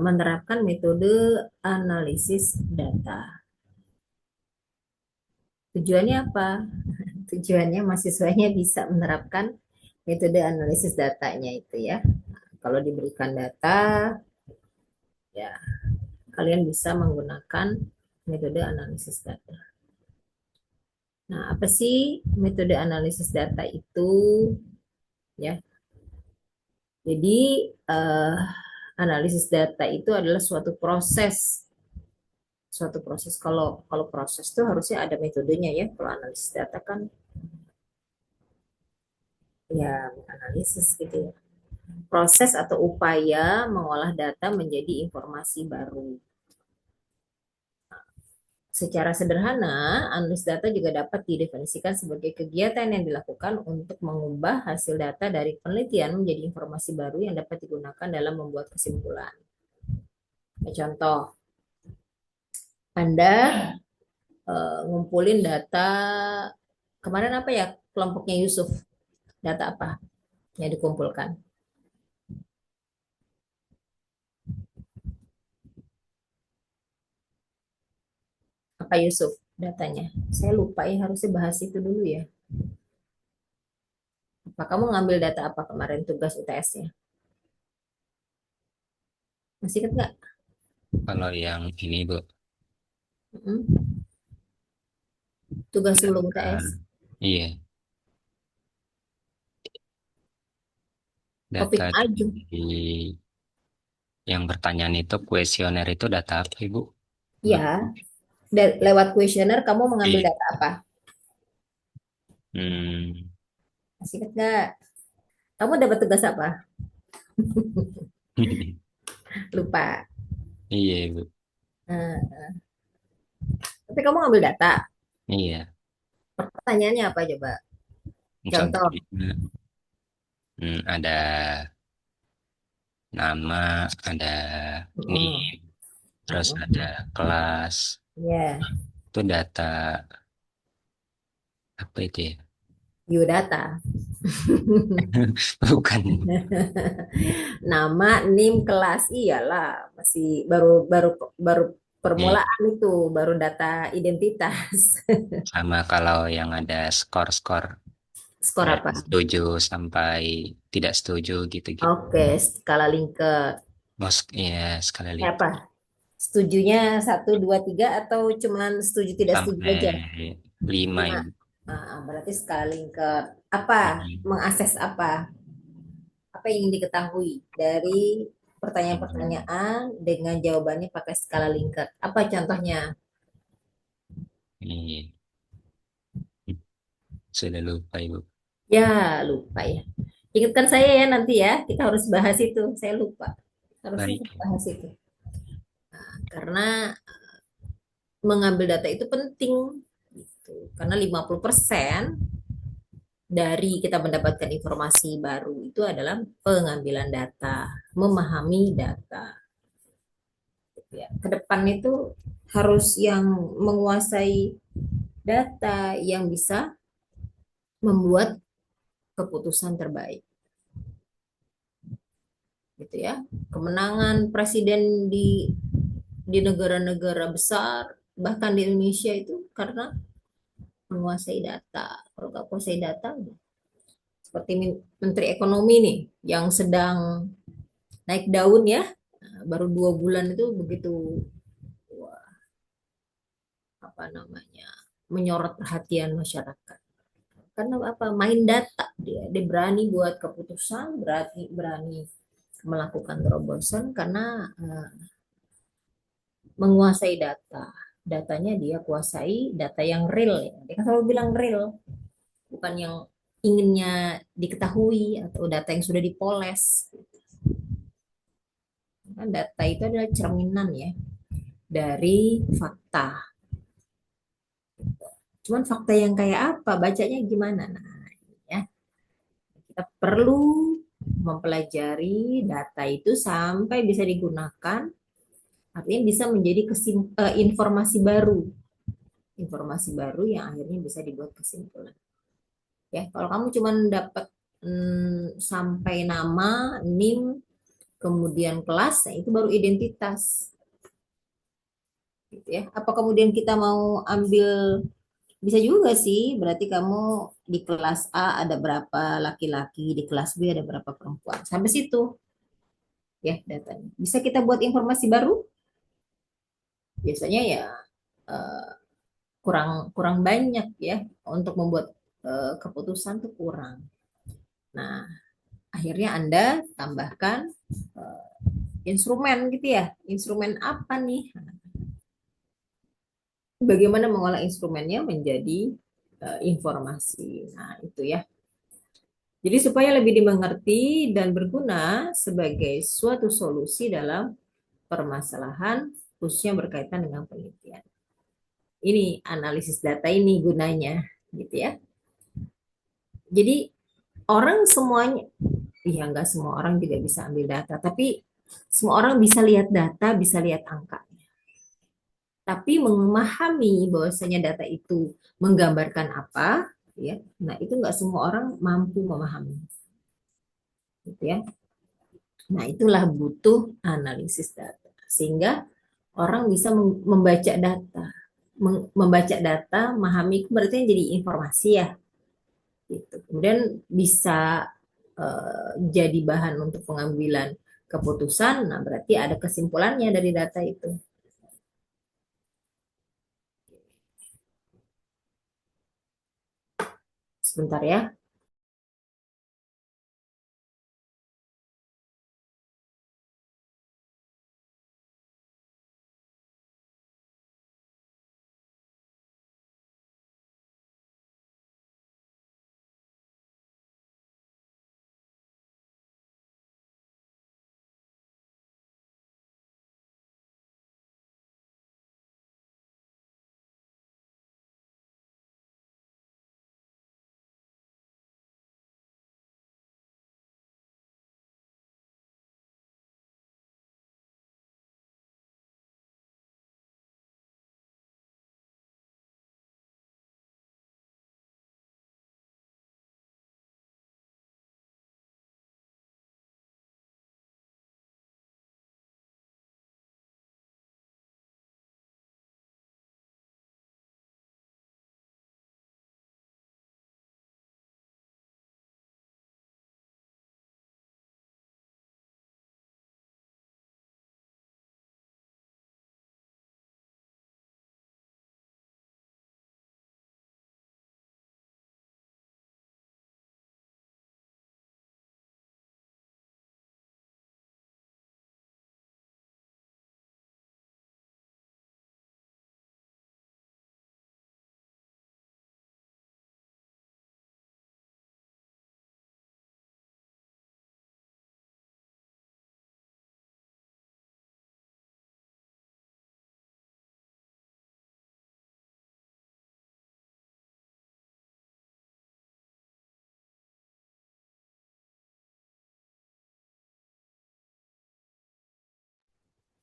Speaker 1: menerapkan metode analisis data. Tujuannya apa? Tujuannya mahasiswanya bisa menerapkan metode analisis datanya itu ya. Kalau diberikan data, ya kalian bisa menggunakan metode analisis data. Nah, apa sih metode analisis data itu? Ya, jadi analisis data itu adalah suatu proses. Kalau proses itu harusnya ada metodenya ya. Kalau analisis data kan ya analisis gitu ya. Proses atau upaya mengolah data menjadi informasi baru. Secara sederhana, analis data juga dapat didefinisikan sebagai kegiatan yang dilakukan untuk mengubah hasil data dari penelitian menjadi informasi baru yang dapat digunakan dalam membuat kesimpulan. Contoh, Anda ngumpulin data, kemarin apa ya kelompoknya Yusuf? Data apa yang dikumpulkan? Apa Yusuf datanya? Saya lupa ya, harusnya bahas itu dulu ya. Apa kamu ngambil data apa kemarin tugas UTS-nya? Masih ingat nggak?
Speaker 11: Kalau yang ini, Bu,
Speaker 1: Tugas sebelum UTS.
Speaker 11: iya.
Speaker 1: Topik
Speaker 11: Data
Speaker 1: aja.
Speaker 11: yang pertanyaan itu kuesioner itu data apa, Ibu?
Speaker 1: Ya, lewat kuesioner kamu mengambil
Speaker 11: Iya.
Speaker 1: data apa? Masih ingat nggak? Kamu dapat tugas apa? Lupa.
Speaker 11: Iya, Ibu.
Speaker 1: Tapi kamu ngambil data.
Speaker 11: Iya.
Speaker 1: Pertanyaannya apa coba? Contoh.
Speaker 11: Contohnya, ada nama, ada NIM, terus ada kelas.
Speaker 1: Ya,
Speaker 11: Itu data apa itu ya?
Speaker 1: Biodata.
Speaker 11: Bukan.
Speaker 1: Nama, NIM, kelas, iyalah masih baru
Speaker 11: Iya,
Speaker 1: Permulaan itu baru data identitas.
Speaker 11: sama kalau yang ada skor-skor
Speaker 1: Skor
Speaker 11: dari
Speaker 1: apa?
Speaker 11: setuju sampai tidak setuju gitu-gitu.
Speaker 1: Oke, skala Likert.
Speaker 11: Ya sekali
Speaker 1: Eh,
Speaker 11: link
Speaker 1: apa? Setujunya satu, dua, tiga atau cuman setuju tidak setuju aja?
Speaker 11: sampai 5
Speaker 1: Lima.
Speaker 11: ibu.
Speaker 1: Berarti skala Likert. Apa?
Speaker 11: Hmm.
Speaker 1: Mengakses apa? Apa yang ingin diketahui dari
Speaker 11: Hmm.
Speaker 1: pertanyaan-pertanyaan dengan jawabannya pakai skala Likert? Apa contohnya?
Speaker 11: Iya. Sudah lupa ibu.
Speaker 1: Ya, lupa ya. Ingatkan saya ya nanti ya, kita harus bahas itu. Saya lupa. Harusnya
Speaker 11: Baik.
Speaker 1: kita bahas itu. Karena mengambil data itu penting gitu. Karena 50% dari kita mendapatkan informasi baru itu adalah pengambilan data, memahami data. Gitu ya. Ke depan itu harus yang menguasai data yang bisa membuat keputusan terbaik gitu ya. Kemenangan presiden di negara-negara besar bahkan di Indonesia itu karena menguasai data. Kalau nggak kuasai data, seperti Menteri Ekonomi nih yang sedang naik daun ya, baru 2 bulan itu begitu wah, apa namanya menyorot perhatian masyarakat. Karena apa? Main data dia berani buat keputusan, berani berani melakukan terobosan karena menguasai data. Datanya dia kuasai, data yang real ya. Dia kan selalu bilang real, bukan yang inginnya diketahui atau data yang sudah dipoles. Kan data itu adalah cerminan ya dari fakta. Cuman fakta yang kayak apa, bacanya gimana? Nah, ya, kita perlu mempelajari data itu sampai bisa digunakan, artinya bisa menjadi informasi baru yang akhirnya bisa dibuat kesimpulan. Ya, kalau kamu cuman dapat sampai nama, NIM, kemudian kelas, nah itu baru identitas. Gitu ya. Apa kemudian kita mau ambil, bisa juga sih, berarti kamu di kelas A ada berapa laki-laki, di kelas B ada berapa perempuan. Sampai situ ya datanya. Bisa kita buat informasi baru? Biasanya ya eh, kurang kurang banyak ya untuk membuat keputusan tuh kurang. Nah, akhirnya Anda tambahkan eh, instrumen gitu ya. Instrumen apa nih? Bagaimana mengolah instrumennya menjadi informasi. Nah, itu ya. Jadi supaya lebih dimengerti dan berguna sebagai suatu solusi dalam permasalahan khususnya berkaitan dengan penelitian. Ini analisis data ini gunanya, gitu ya. Jadi orang semuanya, ya nggak semua orang juga bisa ambil data, tapi semua orang bisa lihat data, bisa lihat angka. Tapi memahami bahwasanya data itu menggambarkan apa, ya, nah itu nggak semua orang mampu memahami, gitu ya. Nah itulah butuh analisis data, sehingga orang bisa membaca data, membaca data, memahami itu berarti jadi informasi ya, gitu. Kemudian bisa jadi bahan untuk pengambilan keputusan. Nah berarti ada kesimpulannya dari data itu. Sebentar ya.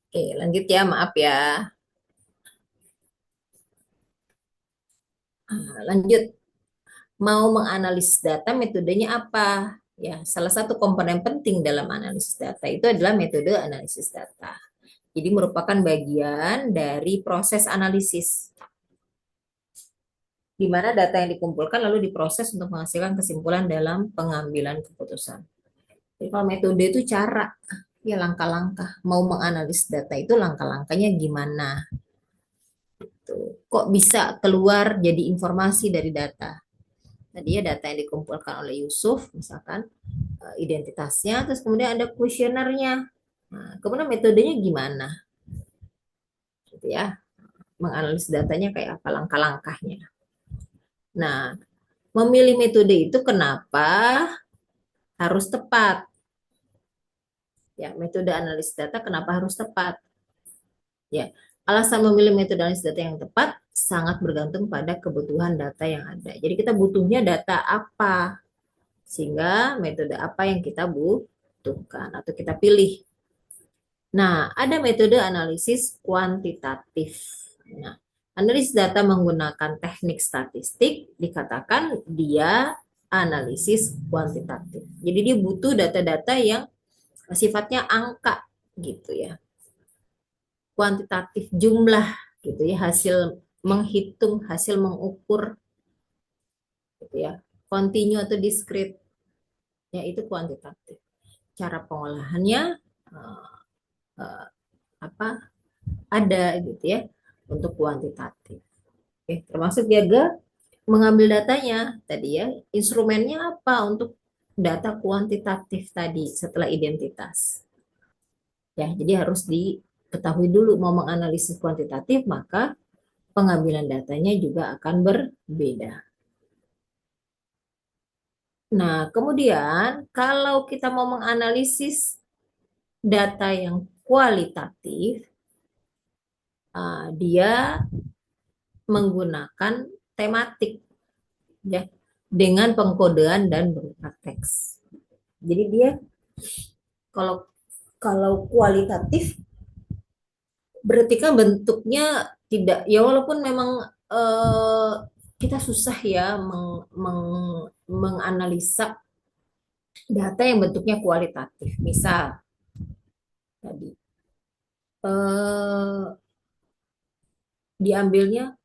Speaker 1: Oke, lanjut ya, maaf ya. Lanjut, mau menganalisis data, metodenya apa? Ya, salah satu komponen penting dalam analisis data itu adalah metode analisis data. Jadi merupakan bagian dari proses analisis, di mana data yang dikumpulkan lalu diproses untuk menghasilkan kesimpulan dalam pengambilan keputusan. Jadi kalau metode itu cara, ya langkah-langkah. Mau menganalisis data itu langkah-langkahnya gimana? Kok bisa keluar jadi informasi dari data? Tadi ya data yang dikumpulkan oleh Yusuf, misalkan identitasnya, terus kemudian ada kuesionernya. Nah, kemudian metodenya gimana? Gitu ya. Menganalisis datanya kayak apa langkah-langkahnya. Nah, memilih metode itu kenapa harus tepat? Ya, metode analisis data kenapa harus tepat? Ya, alasan memilih metode analisis data yang tepat sangat bergantung pada kebutuhan data yang ada. Jadi kita butuhnya data apa? Sehingga metode apa yang kita butuhkan atau kita pilih. Nah, ada metode analisis kuantitatif. Nah, analisis data menggunakan teknik statistik dikatakan dia analisis kuantitatif. Jadi dia butuh data-data yang sifatnya angka gitu ya. Kuantitatif jumlah gitu ya, hasil menghitung, hasil mengukur gitu ya. Kontinu atau diskrit ya, itu kuantitatif. Cara pengolahannya ada gitu ya untuk kuantitatif. Oke, termasuk juga mengambil datanya tadi ya, instrumennya apa untuk data kuantitatif tadi setelah identitas. Ya, jadi harus diketahui dulu mau menganalisis kuantitatif, maka pengambilan datanya juga akan berbeda. Nah, kemudian kalau kita mau menganalisis data yang kualitatif, dia menggunakan tematik ya, dengan pengkodean dan berupa teks. Jadi dia kalau kualitatif berarti kan bentuknya tidak ya, walaupun memang kita susah ya menganalisa data yang bentuknya kualitatif. Misal tadi diambilnya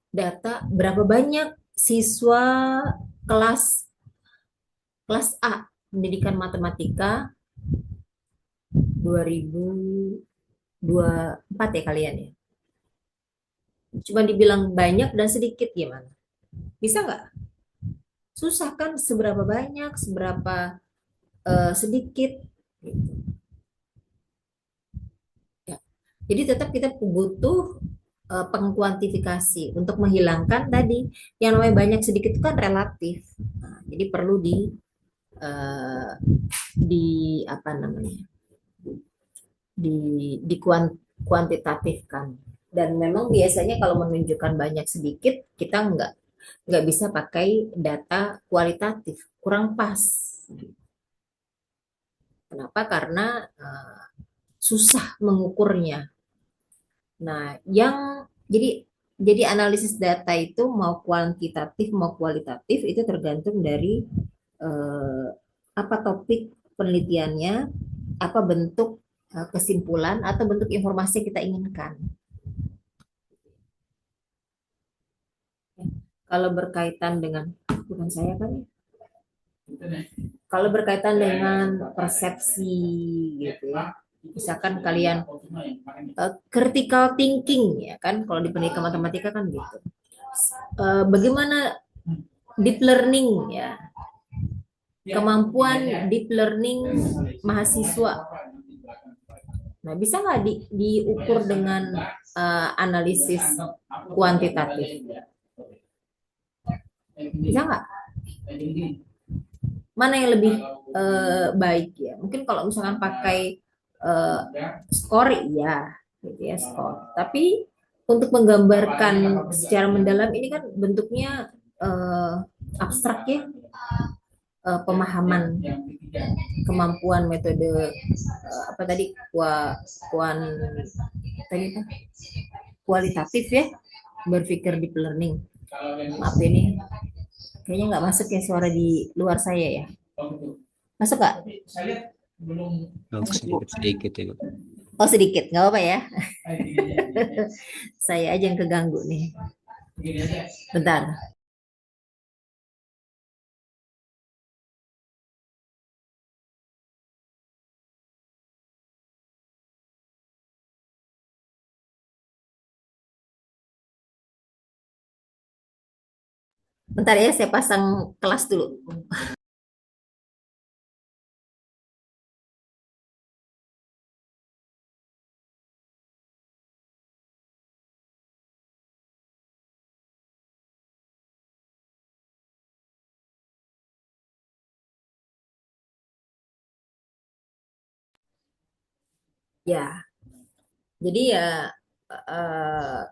Speaker 1: data berapa banyak siswa kelas A pendidikan matematika 2024 ya kalian ya. Cuma dibilang banyak dan sedikit gimana? Bisa nggak? Susah kan, seberapa banyak, seberapa sedikit gitu. Ya. Jadi tetap kita butuh pengkuantifikasi untuk menghilangkan tadi yang namanya banyak sedikit itu kan relatif. Nah, jadi perlu apa namanya? Kuantitatifkan. Dan memang biasanya kalau menunjukkan banyak sedikit kita nggak bisa pakai data kualitatif, kurang pas. Kenapa? Karena susah mengukurnya. Nah, jadi analisis data itu mau kuantitatif mau kualitatif itu tergantung dari apa topik penelitiannya, apa bentuk kesimpulan atau bentuk informasi yang kita inginkan. Kalau berkaitan dengan bukan saya kan ya? Kalau berkaitan dengan persepsi gitu ya, misalkan kalian critical thinking ya kan, kalau di pendidikan matematika kan gitu. Bagaimana deep learning ya, kemampuan deep learning mahasiswa. Nah, bisa nggak diukur dengan analisis kuantitatif? Bisa nggak? Mana yang lebih baik ya? Mungkin kalau misalkan pakai skor ya, gitu ya skor. Tapi untuk menggambarkan secara mendalam ini kan bentuknya abstrak ya, pemahaman kemampuan metode apa tadi kuan tadi apa? Kualitatif ya, berpikir deep learning. Maaf ini kayaknya nggak masuk ya suara di luar saya ya. Masuk nggak?
Speaker 11: Sedikit ya, Bu.
Speaker 1: Oh sedikit, nggak apa-apa ya. Saya aja yang keganggu nih. Bentar. Bentar ya, saya pasang kelas dulu. Ya, jadi ya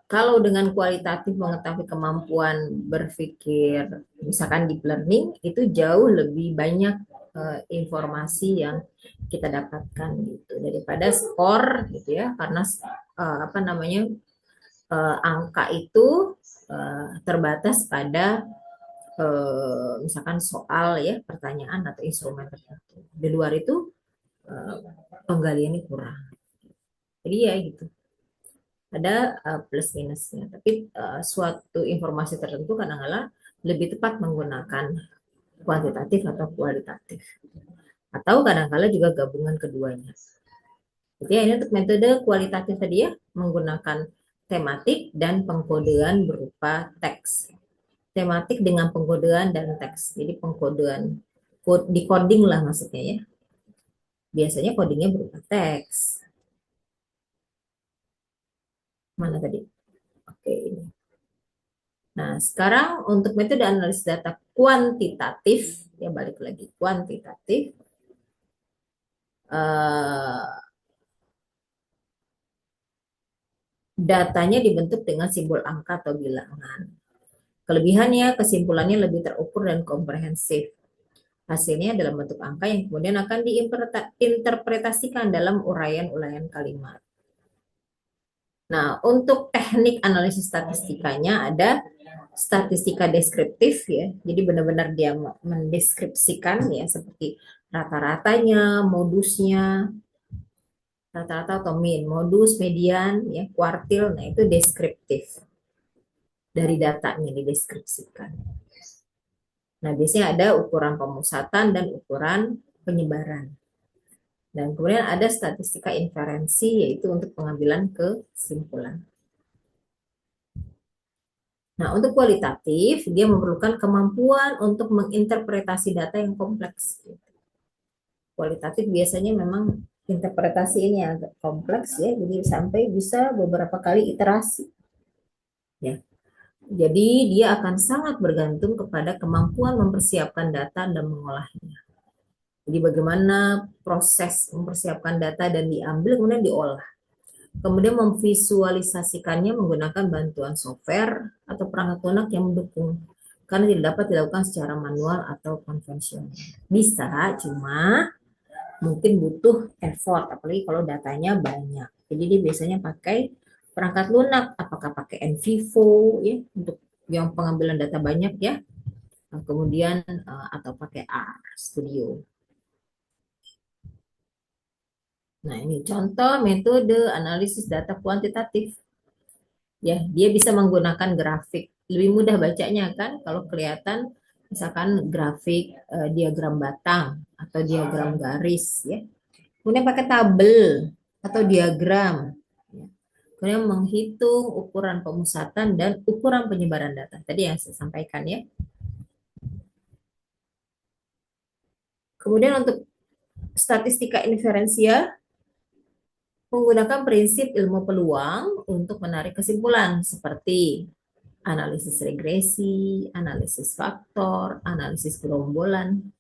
Speaker 1: kalau dengan kualitatif mengetahui kemampuan berpikir, misalkan deep learning, itu jauh lebih banyak informasi yang kita dapatkan gitu daripada skor gitu ya, karena apa namanya angka itu terbatas pada misalkan soal ya, pertanyaan atau instrumen tertentu. Di luar itu penggaliannya kurang. Jadi ya gitu. Ada plus minusnya, tapi suatu informasi tertentu kadang-kala lebih tepat menggunakan kuantitatif atau kualitatif, atau kadang-kala juga gabungan keduanya. Jadi ini untuk metode kualitatif tadi ya, menggunakan tematik dan pengkodean berupa teks. Tematik dengan pengkodean dan teks. Jadi pengkodean, decoding lah maksudnya ya. Biasanya codingnya berupa teks. Mana tadi? Oke, ini. Nah, sekarang untuk metode analisis data kuantitatif, ya balik lagi, kuantitatif. Datanya dibentuk dengan simbol angka atau bilangan. Kelebihannya, kesimpulannya lebih terukur dan komprehensif. Hasilnya dalam bentuk angka yang kemudian akan diinterpretasikan dalam uraian-uraian kalimat. Nah, untuk teknik analisis statistikanya ada statistika deskriptif ya. Jadi benar-benar dia mendeskripsikan ya, seperti rata-ratanya, modusnya, rata-rata atau mean, modus, median, ya, kuartil. Nah, itu deskriptif. Dari datanya dideskripsikan. Nah, biasanya ada ukuran pemusatan dan ukuran penyebaran. Dan kemudian ada statistika inferensi, yaitu untuk pengambilan kesimpulan. Nah, untuk kualitatif, dia memerlukan kemampuan untuk menginterpretasi data yang kompleks. Kualitatif biasanya memang interpretasi ini agak kompleks ya, jadi sampai bisa beberapa kali iterasi. Ya. Jadi dia akan sangat bergantung kepada kemampuan mempersiapkan data dan mengolahnya. Jadi bagaimana proses mempersiapkan data dan diambil kemudian diolah. Kemudian memvisualisasikannya menggunakan bantuan software atau perangkat lunak yang mendukung. Karena tidak dapat dilakukan secara manual atau konvensional. Bisa, cuma mungkin butuh effort, apalagi kalau datanya banyak. Jadi dia biasanya pakai perangkat lunak, apakah pakai NVivo ya untuk yang pengambilan data banyak ya, kemudian atau pakai R Studio. Nah, ini contoh metode analisis data kuantitatif. Ya, dia bisa menggunakan grafik. Lebih mudah bacanya kan kalau kelihatan misalkan grafik diagram batang atau diagram garis ya. Kemudian pakai tabel atau diagram. Ya. Kemudian menghitung ukuran pemusatan dan ukuran penyebaran data. Tadi yang saya sampaikan ya. Kemudian untuk statistika inferensial menggunakan prinsip ilmu peluang untuk menarik kesimpulan seperti analisis regresi, analisis faktor, analisis gerombolan,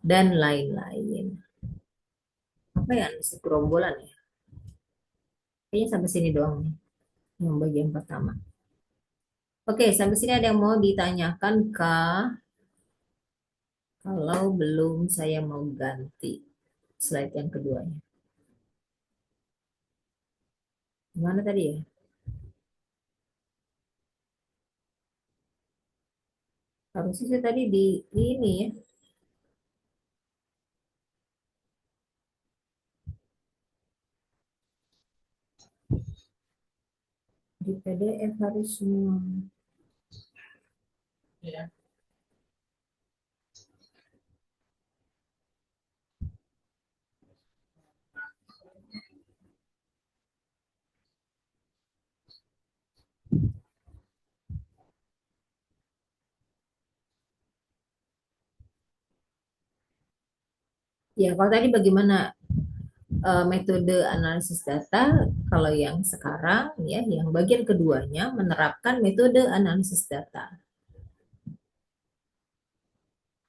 Speaker 1: dan lain-lain. Apa ya analisis gerombolan ya? Kayaknya sampai sini doang nih, yang bagian pertama. Oke, sampai sini ada yang mau ditanyakan ke Kalau belum, saya mau ganti slide yang keduanya. Gimana tadi ya? Harusnya saya tadi di ini ya. Di PDF harus semua. Ya, kalau tadi bagaimana metode analisis data? Kalau yang sekarang ya, yang bagian keduanya menerapkan metode analisis data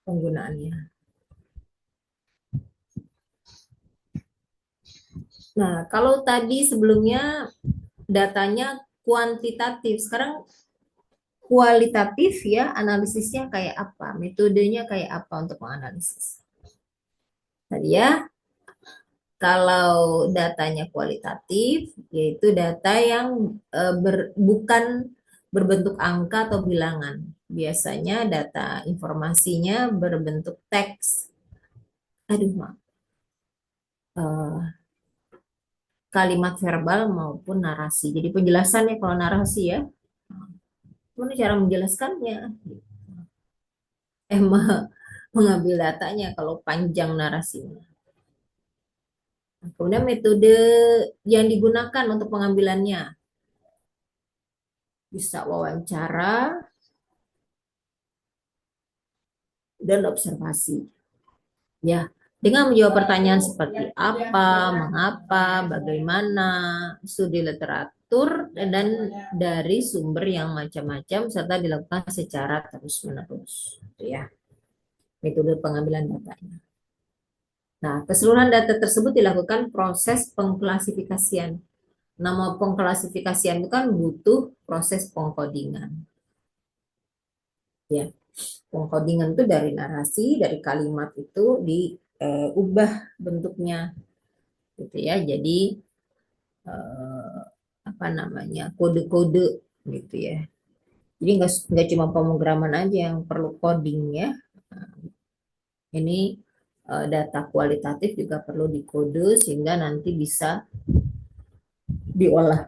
Speaker 1: penggunaannya. Nah, kalau tadi sebelumnya datanya kuantitatif, sekarang kualitatif ya, analisisnya kayak apa? Metodenya kayak apa untuk menganalisis? Tadi ya, kalau datanya kualitatif, yaitu data yang bukan berbentuk angka atau bilangan. Biasanya data informasinya berbentuk teks. Aduh, maaf. Kalimat verbal maupun narasi. Jadi penjelasannya kalau narasi ya, gimana cara menjelaskannya? Mengambil datanya kalau panjang narasinya. Kemudian metode yang digunakan untuk pengambilannya. Bisa wawancara dan observasi. Ya, dengan menjawab pertanyaan seperti apa, mengapa, bagaimana, studi literatur, dan dari sumber yang macam-macam serta dilakukan secara terus-menerus. Gitu ya, metode pengambilan datanya. Nah, keseluruhan data tersebut dilakukan proses pengklasifikasian. Nama pengklasifikasian itu kan butuh proses pengkodingan. Ya, pengkodingan itu dari narasi, dari kalimat itu diubah bentuknya, gitu ya. Jadi apa namanya, kode-kode, gitu ya. Jadi nggak cuma pemrograman aja yang perlu coding ya. Nah, ini data kualitatif juga perlu dikode sehingga nanti bisa diolah.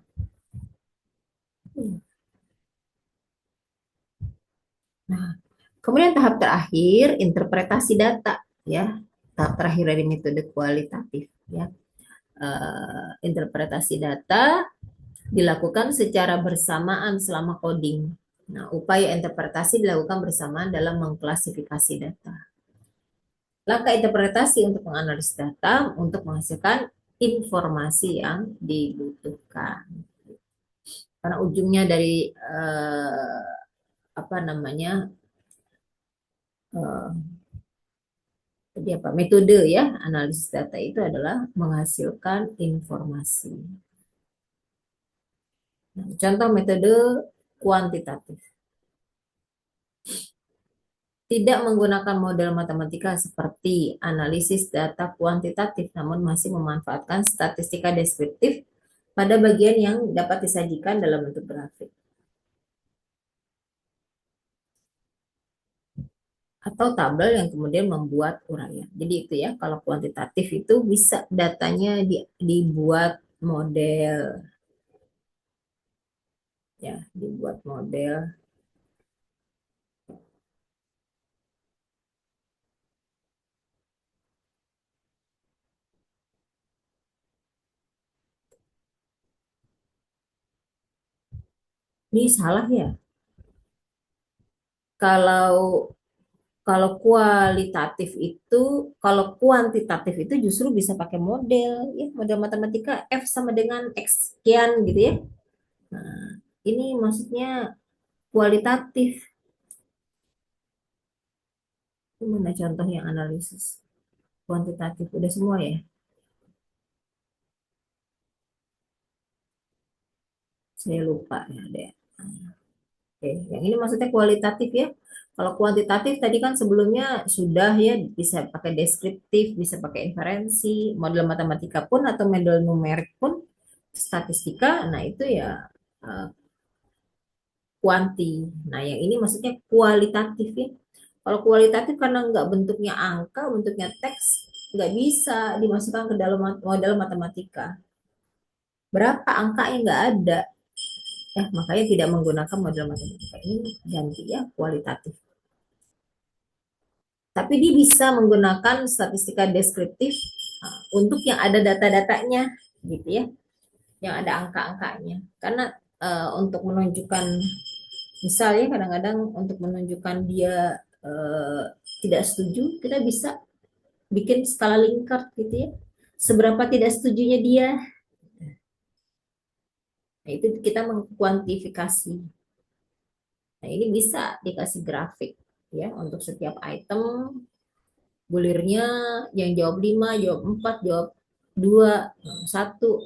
Speaker 1: Nah, kemudian tahap terakhir interpretasi data ya. Tahap terakhir dari metode kualitatif ya. Interpretasi data dilakukan secara bersamaan selama coding. Nah, upaya interpretasi dilakukan bersamaan dalam mengklasifikasi data. Langkah interpretasi untuk menganalisis data untuk menghasilkan informasi yang dibutuhkan. Karena ujungnya dari apa namanya jadi apa metode ya analisis data itu adalah menghasilkan informasi. Nah, contoh metode kuantitatif. Tidak menggunakan model matematika seperti analisis data kuantitatif, namun masih memanfaatkan statistika deskriptif pada bagian yang dapat disajikan dalam bentuk grafik. Atau tabel yang kemudian membuat uraian. Jadi itu ya, kalau kuantitatif itu bisa datanya dibuat model. Ya, dibuat model. Ini salah ya. Kalau kualitatif itu, kalau kuantitatif itu justru bisa pakai model ya, model matematika F sama dengan X sekian gitu ya. Nah, ini maksudnya kualitatif. Mana contoh yang analisis kuantitatif? Udah semua ya? Saya lupa ya, ada. Oke, yang ini maksudnya kualitatif ya. Kalau kuantitatif tadi kan sebelumnya sudah ya, bisa pakai deskriptif, bisa pakai inferensi, model matematika pun atau model numerik pun, statistika. Nah itu ya eh, kuanti. Nah yang ini maksudnya kualitatif ya. Kalau kualitatif karena nggak bentuknya angka, bentuknya teks, nggak bisa dimasukkan ke dalam model matematika. Berapa angkanya nggak ada. Ya, makanya tidak menggunakan model matematika. Ini ganti ya, kualitatif. Tapi dia bisa menggunakan statistika deskriptif untuk yang ada data-datanya, gitu ya, yang ada angka-angkanya. Karena untuk menunjukkan, misalnya kadang-kadang untuk menunjukkan dia tidak setuju, kita bisa bikin skala Likert gitu ya. Seberapa tidak setujunya dia. Nah, itu kita mengkuantifikasi. Nah, ini bisa dikasih grafik ya untuk setiap item, bulirnya yang jawab 5, jawab 4, jawab 2, 1.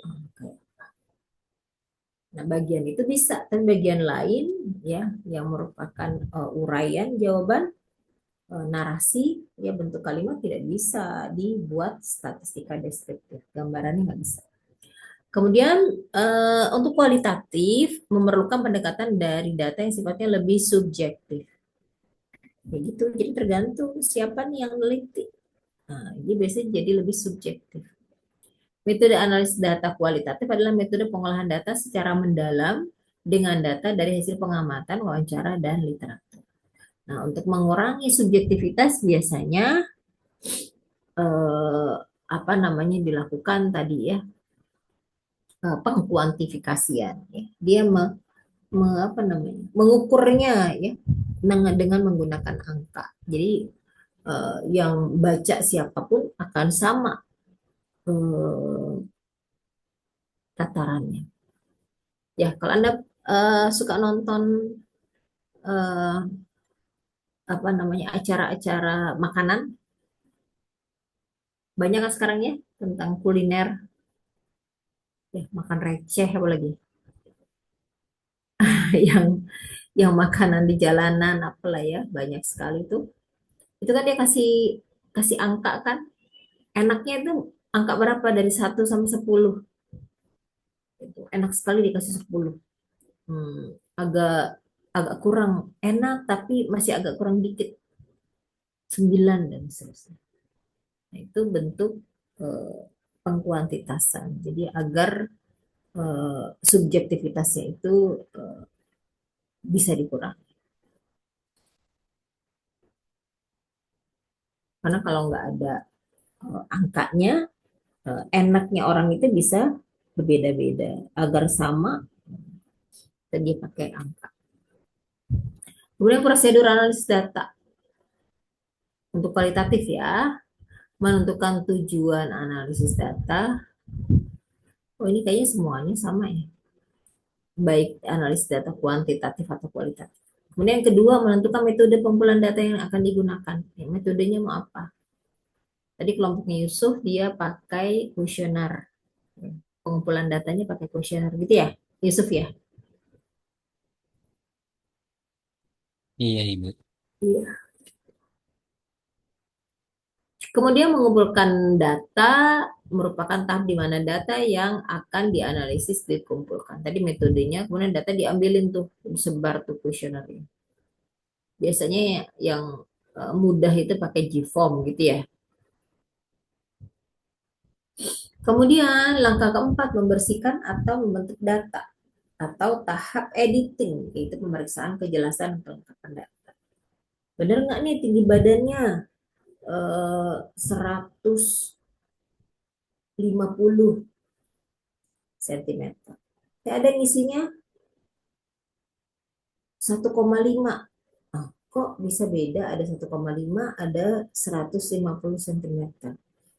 Speaker 1: Nah, bagian itu bisa, tapi bagian lain ya yang merupakan uraian jawaban, narasi ya bentuk kalimat tidak bisa dibuat statistika deskriptif. Gambarannya nggak bisa. Kemudian untuk kualitatif memerlukan pendekatan dari data yang sifatnya lebih subjektif. Ya gitu, jadi tergantung siapa nih yang neliti. Nah, ini biasanya jadi lebih subjektif. Metode analisis data kualitatif adalah metode pengolahan data secara mendalam dengan data dari hasil pengamatan, wawancara, dan literatur. Nah, untuk mengurangi subjektivitas biasanya dilakukan tadi ya, pengkuantifikasian. Ya. Dia mengukurnya ya dengan menggunakan angka. Jadi yang baca siapapun akan sama tatarannya. Ya, kalau Anda suka nonton acara-acara makanan, banyak kan sekarang ya tentang kuliner, ya makan receh apalagi, yang makanan di jalanan apalah ya, banyak sekali tuh. Itu kan dia kasih kasih angka kan, enaknya itu angka berapa dari 1 sampai 10. Itu enak sekali dikasih 10. Agak agak kurang enak tapi masih agak kurang dikit 9 dan seterusnya. Nah, itu bentuk pengkuantitasan. Jadi agar subjektivitasnya itu bisa dikurangi. Karena kalau nggak ada angkanya, enaknya orang itu bisa berbeda-beda. Agar sama, dia pakai angka. Kemudian prosedur analisis data. Untuk kualitatif ya, menentukan tujuan analisis data. Oh ini kayaknya semuanya sama ya. Baik analisis data kuantitatif atau kualitatif. Kemudian yang kedua, menentukan metode pengumpulan data yang akan digunakan. Ya, metodenya mau apa? Tadi kelompoknya Yusuf, dia pakai kuesioner. Pengumpulan datanya pakai kuesioner gitu ya, Yusuf ya?
Speaker 11: Iya, Ibu.
Speaker 1: Iya. Kemudian mengumpulkan data merupakan tahap di mana data yang akan dianalisis dikumpulkan. Tadi metodenya, kemudian data diambilin tuh, disebar tuh kuesionernya. Biasanya yang mudah itu pakai GFORM gitu ya. Kemudian langkah keempat, membersihkan atau membentuk data atau tahap editing, yaitu pemeriksaan kejelasan kelengkapan data. Benar nggak nih tinggi badannya 150 cm. Ada yang isinya 1,5. Kok bisa beda, ada 1,5, ada 150 cm.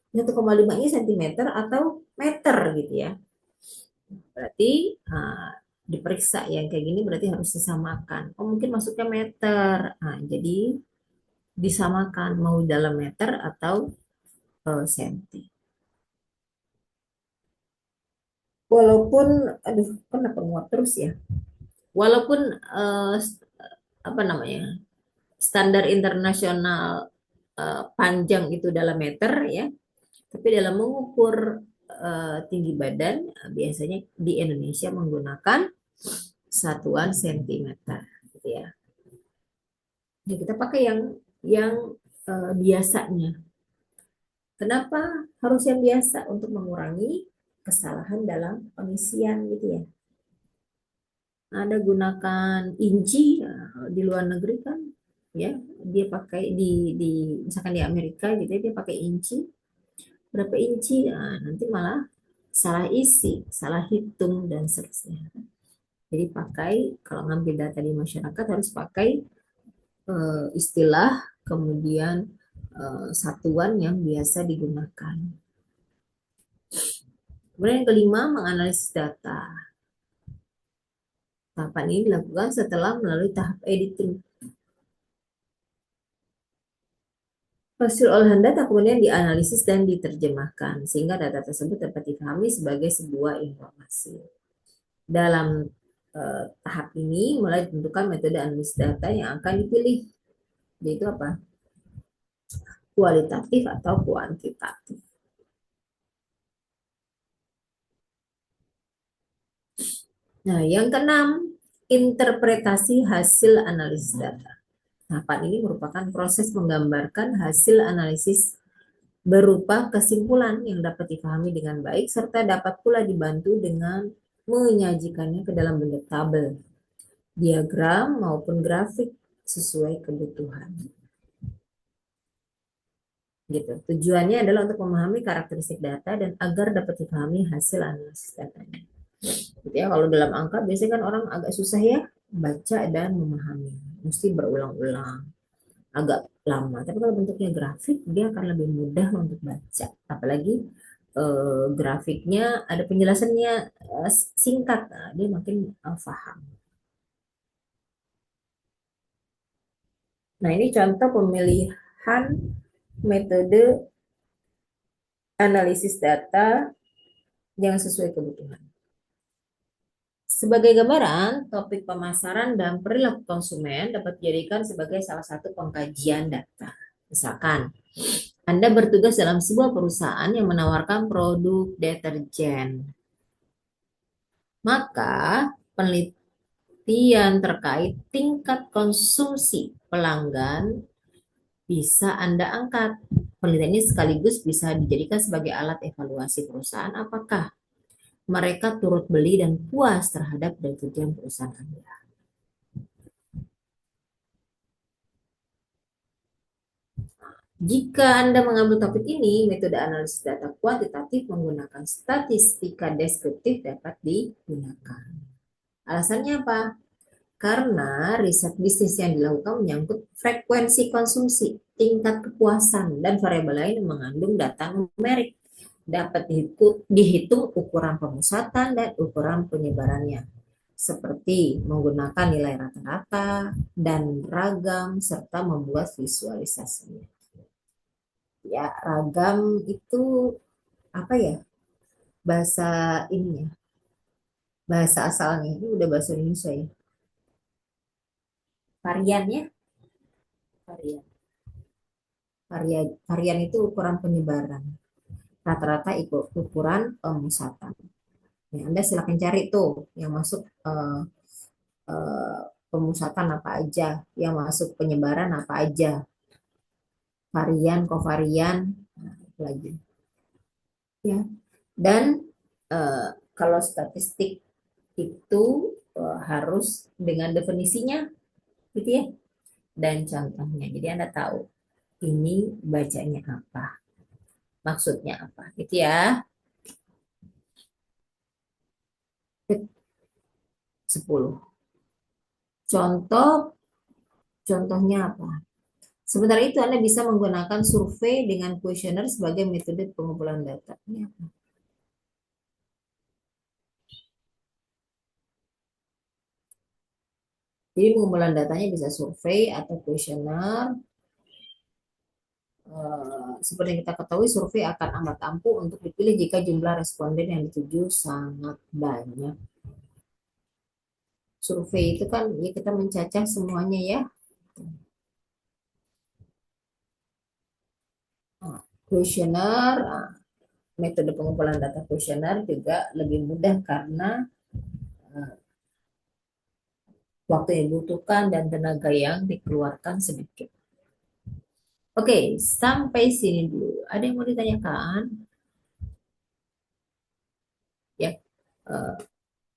Speaker 1: 1,5-nya cm atau meter gitu ya. Berarti diperiksa yang kayak gini berarti harus disamakan. Oh mungkin masuknya meter. Nah, jadi disamakan mau dalam meter atau senti. Walaupun, aduh kenapa nguap terus ya. Walaupun apa namanya, standar internasional panjang itu dalam meter ya, tapi dalam mengukur tinggi badan biasanya di Indonesia menggunakan satuan sentimeter, gitu ya. Jadi kita pakai yang biasanya. Kenapa harus yang biasa? Untuk mengurangi kesalahan dalam pengisian, gitu ya. Ada gunakan inci di luar negeri kan, ya dia pakai di misalkan di Amerika gitu ya, dia pakai inci, berapa inci, nanti malah salah isi, salah hitung dan seterusnya. Jadi pakai, kalau ngambil data di masyarakat harus pakai istilah, kemudian satuan yang biasa digunakan. Kemudian yang kelima, menganalisis data. Tahapan ini dilakukan setelah melalui tahap editing. Hasil olahan data kemudian dianalisis dan diterjemahkan, sehingga data tersebut dapat dipahami sebagai sebuah informasi. Dalam tahap ini mulai ditentukan metode analisis data yang akan dipilih, yaitu apa? Kualitatif atau kuantitatif. Nah, yang keenam, interpretasi hasil analisis data. Tahapan ini merupakan proses menggambarkan hasil analisis berupa kesimpulan yang dapat dipahami dengan baik, serta dapat pula dibantu dengan menyajikannya ke dalam bentuk tabel, diagram, maupun grafik sesuai kebutuhan. Gitu. Tujuannya adalah untuk memahami karakteristik data dan agar dapat dipahami hasil analisis datanya. Gitu ya, kalau dalam angka biasanya kan orang agak susah ya baca dan memahami, mesti berulang-ulang, agak lama. Tapi kalau bentuknya grafik dia akan lebih mudah untuk baca, apalagi grafiknya ada penjelasannya singkat, dia makin paham. Nah, ini contoh pemilihan metode analisis data yang sesuai kebutuhan. Sebagai gambaran, topik pemasaran dan perilaku konsumen dapat dijadikan sebagai salah satu pengkajian data. Misalkan, Anda bertugas dalam sebuah perusahaan yang menawarkan produk deterjen. Maka, penelitian terkait tingkat konsumsi pelanggan bisa Anda angkat. Penelitian ini sekaligus bisa dijadikan sebagai alat evaluasi perusahaan apakah mereka turut beli dan puas terhadap deterjen perusahaan Anda. Jika Anda mengambil topik ini, metode analisis data kuantitatif menggunakan statistika deskriptif dapat digunakan. Alasannya apa? Karena riset bisnis yang dilakukan menyangkut frekuensi konsumsi, tingkat kepuasan, dan variabel lain yang mengandung data numerik. Dapat dihitung ukuran pemusatan dan ukuran penyebarannya, seperti menggunakan nilai rata-rata dan ragam, serta membuat visualisasinya. Ya, ragam itu apa ya? Bahasa ini ya, bahasa asalnya, ini udah bahasa Indonesia ya. Variannya, varian itu ukuran penyebaran. Rata-rata ikut ukuran pemusatan. Ya, Anda silakan cari tuh yang masuk pemusatan apa aja, yang masuk penyebaran apa aja, varian, kovarian, lagi. Ya, dan kalau statistik itu harus dengan definisinya, gitu ya, dan contohnya. Jadi Anda tahu ini bacanya apa. Maksudnya apa, gitu ya. 10. Contohnya apa? Sementara itu Anda bisa menggunakan survei dengan kuesioner sebagai metode pengumpulan data. Ini apa? Jadi pengumpulan datanya bisa survei atau kuesioner. Seperti yang kita ketahui, survei akan amat ampuh untuk dipilih jika jumlah responden yang dituju sangat banyak. Survei itu kan ya kita mencacah semuanya ya. Nah, kuesioner, metode pengumpulan data kuesioner juga lebih mudah karena eh, waktu yang dibutuhkan dan tenaga yang dikeluarkan sedikit. Oke, sampai sini dulu. Ada yang mau ditanyakan? Ya, eh,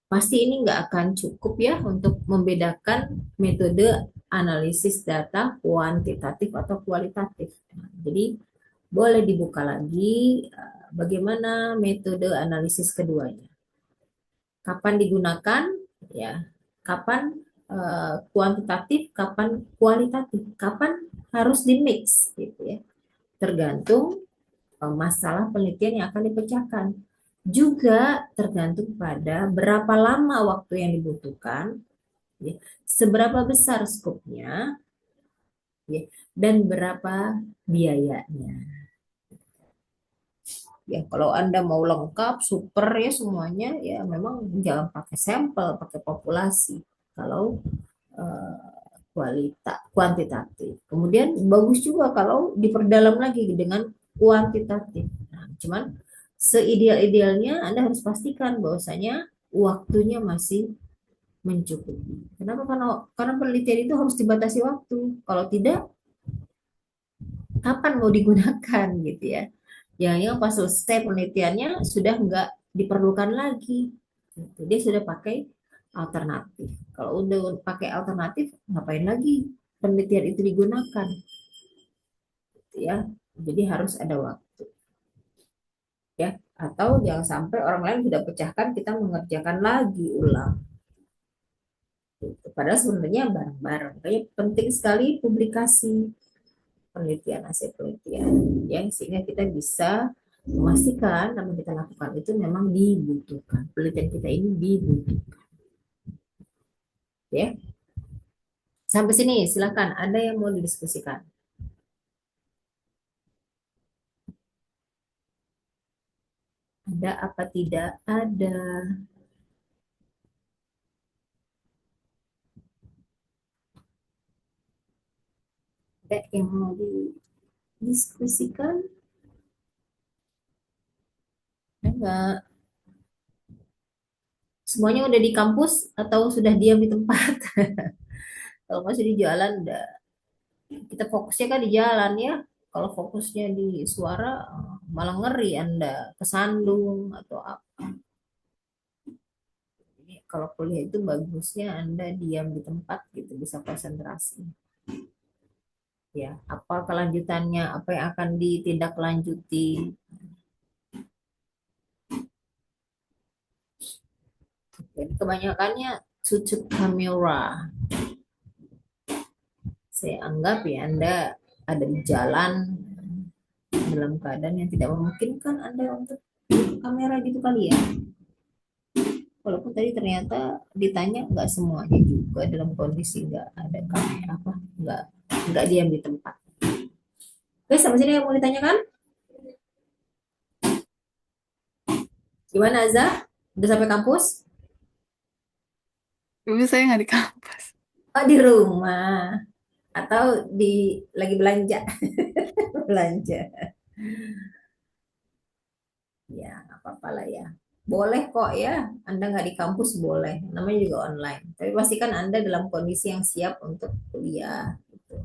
Speaker 1: pasti ini nggak akan cukup ya untuk membedakan metode analisis data kuantitatif atau kualitatif. Nah, jadi boleh dibuka lagi bagaimana metode analisis keduanya. Kapan digunakan? Ya, kapan kuantitatif, kapan kualitatif, kapan harus dimix gitu ya. Tergantung masalah penelitian yang akan dipecahkan. Juga tergantung pada berapa lama waktu yang dibutuhkan, ya, seberapa besar skopnya, ya, dan berapa biayanya. Ya, kalau Anda mau lengkap, super ya semuanya, ya memang jangan pakai sampel, pakai populasi. Kalau kuantitatif. Kemudian bagus juga kalau diperdalam lagi dengan kuantitatif. Nah, cuman seideal-idealnya Anda harus pastikan bahwasanya waktunya masih mencukupi. Kenapa? Karena penelitian itu harus dibatasi waktu. Kalau tidak, kapan mau digunakan gitu ya? Yang pas selesai penelitiannya sudah nggak diperlukan lagi. Gitu. Dia sudah pakai alternatif. Kalau udah pakai alternatif, ngapain lagi penelitian itu digunakan? Gitu ya. Jadi harus ada waktu. Ya, atau jangan sampai orang lain sudah pecahkan, kita mengerjakan lagi ulang. Gitu. Padahal sebenarnya bareng-bareng. Makanya penting sekali publikasi penelitian, hasil penelitian, ya, sehingga kita bisa memastikan apa yang kita lakukan itu memang dibutuhkan. Penelitian kita ini dibutuhkan. Ya. Sampai sini silakan, ada yang mau didiskusikan? Ada apa tidak? Ada. Ada yang mau didiskusikan? Ada nggak? Semuanya udah di kampus atau sudah diam di tempat? Kalau masih di jalan, udah. Kita fokusnya kan di jalan ya. Kalau fokusnya di suara, malah ngeri Anda kesandung atau apa. Jadi kalau kuliah itu bagusnya Anda diam di tempat gitu, bisa konsentrasi. Ya, apa kelanjutannya, apa yang akan ditindaklanjuti. Dan kebanyakannya sudut kamera. Saya anggap ya Anda ada di jalan dalam keadaan yang tidak memungkinkan Anda untuk kamera gitu kali ya. Walaupun tadi ternyata ditanya nggak semuanya juga dalam kondisi nggak ada kamera apa, nggak diam di tempat. Oke, sampai sini yang mau ditanyakan? Gimana Azza? Udah sampai kampus?
Speaker 2: Tapi saya nggak di kampus.
Speaker 1: Oh, di rumah atau lagi belanja? Belanja. Ya, nggak apa-apa lah ya. Boleh kok ya, Anda nggak di kampus boleh. Namanya juga online. Tapi pastikan Anda dalam kondisi yang siap untuk kuliah. Gitu.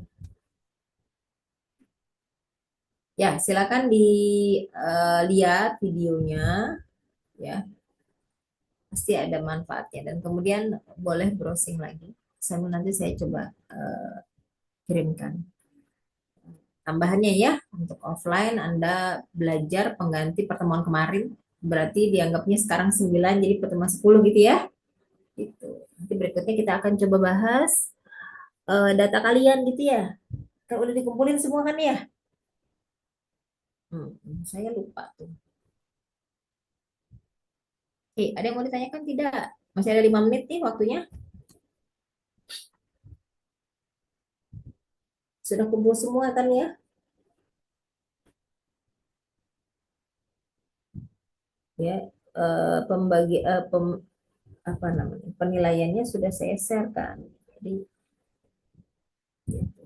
Speaker 1: Ya, silakan dilihat videonya. Ya, pasti ada manfaatnya. Dan kemudian boleh browsing lagi. Sambil nanti saya coba kirimkan tambahannya ya. Untuk offline Anda belajar pengganti pertemuan kemarin. Berarti dianggapnya sekarang 9 jadi pertemuan 10 gitu ya. Gitu. Nanti berikutnya kita akan coba bahas data kalian gitu ya. Kan udah dikumpulin semua kan ya? Saya lupa tuh. Oke, ada yang mau ditanyakan tidak? Masih ada 5 menit nih waktunya. Sudah kumpul semua kan ya? Ya, apa namanya, penilaiannya sudah saya share kan. Jadi gitu.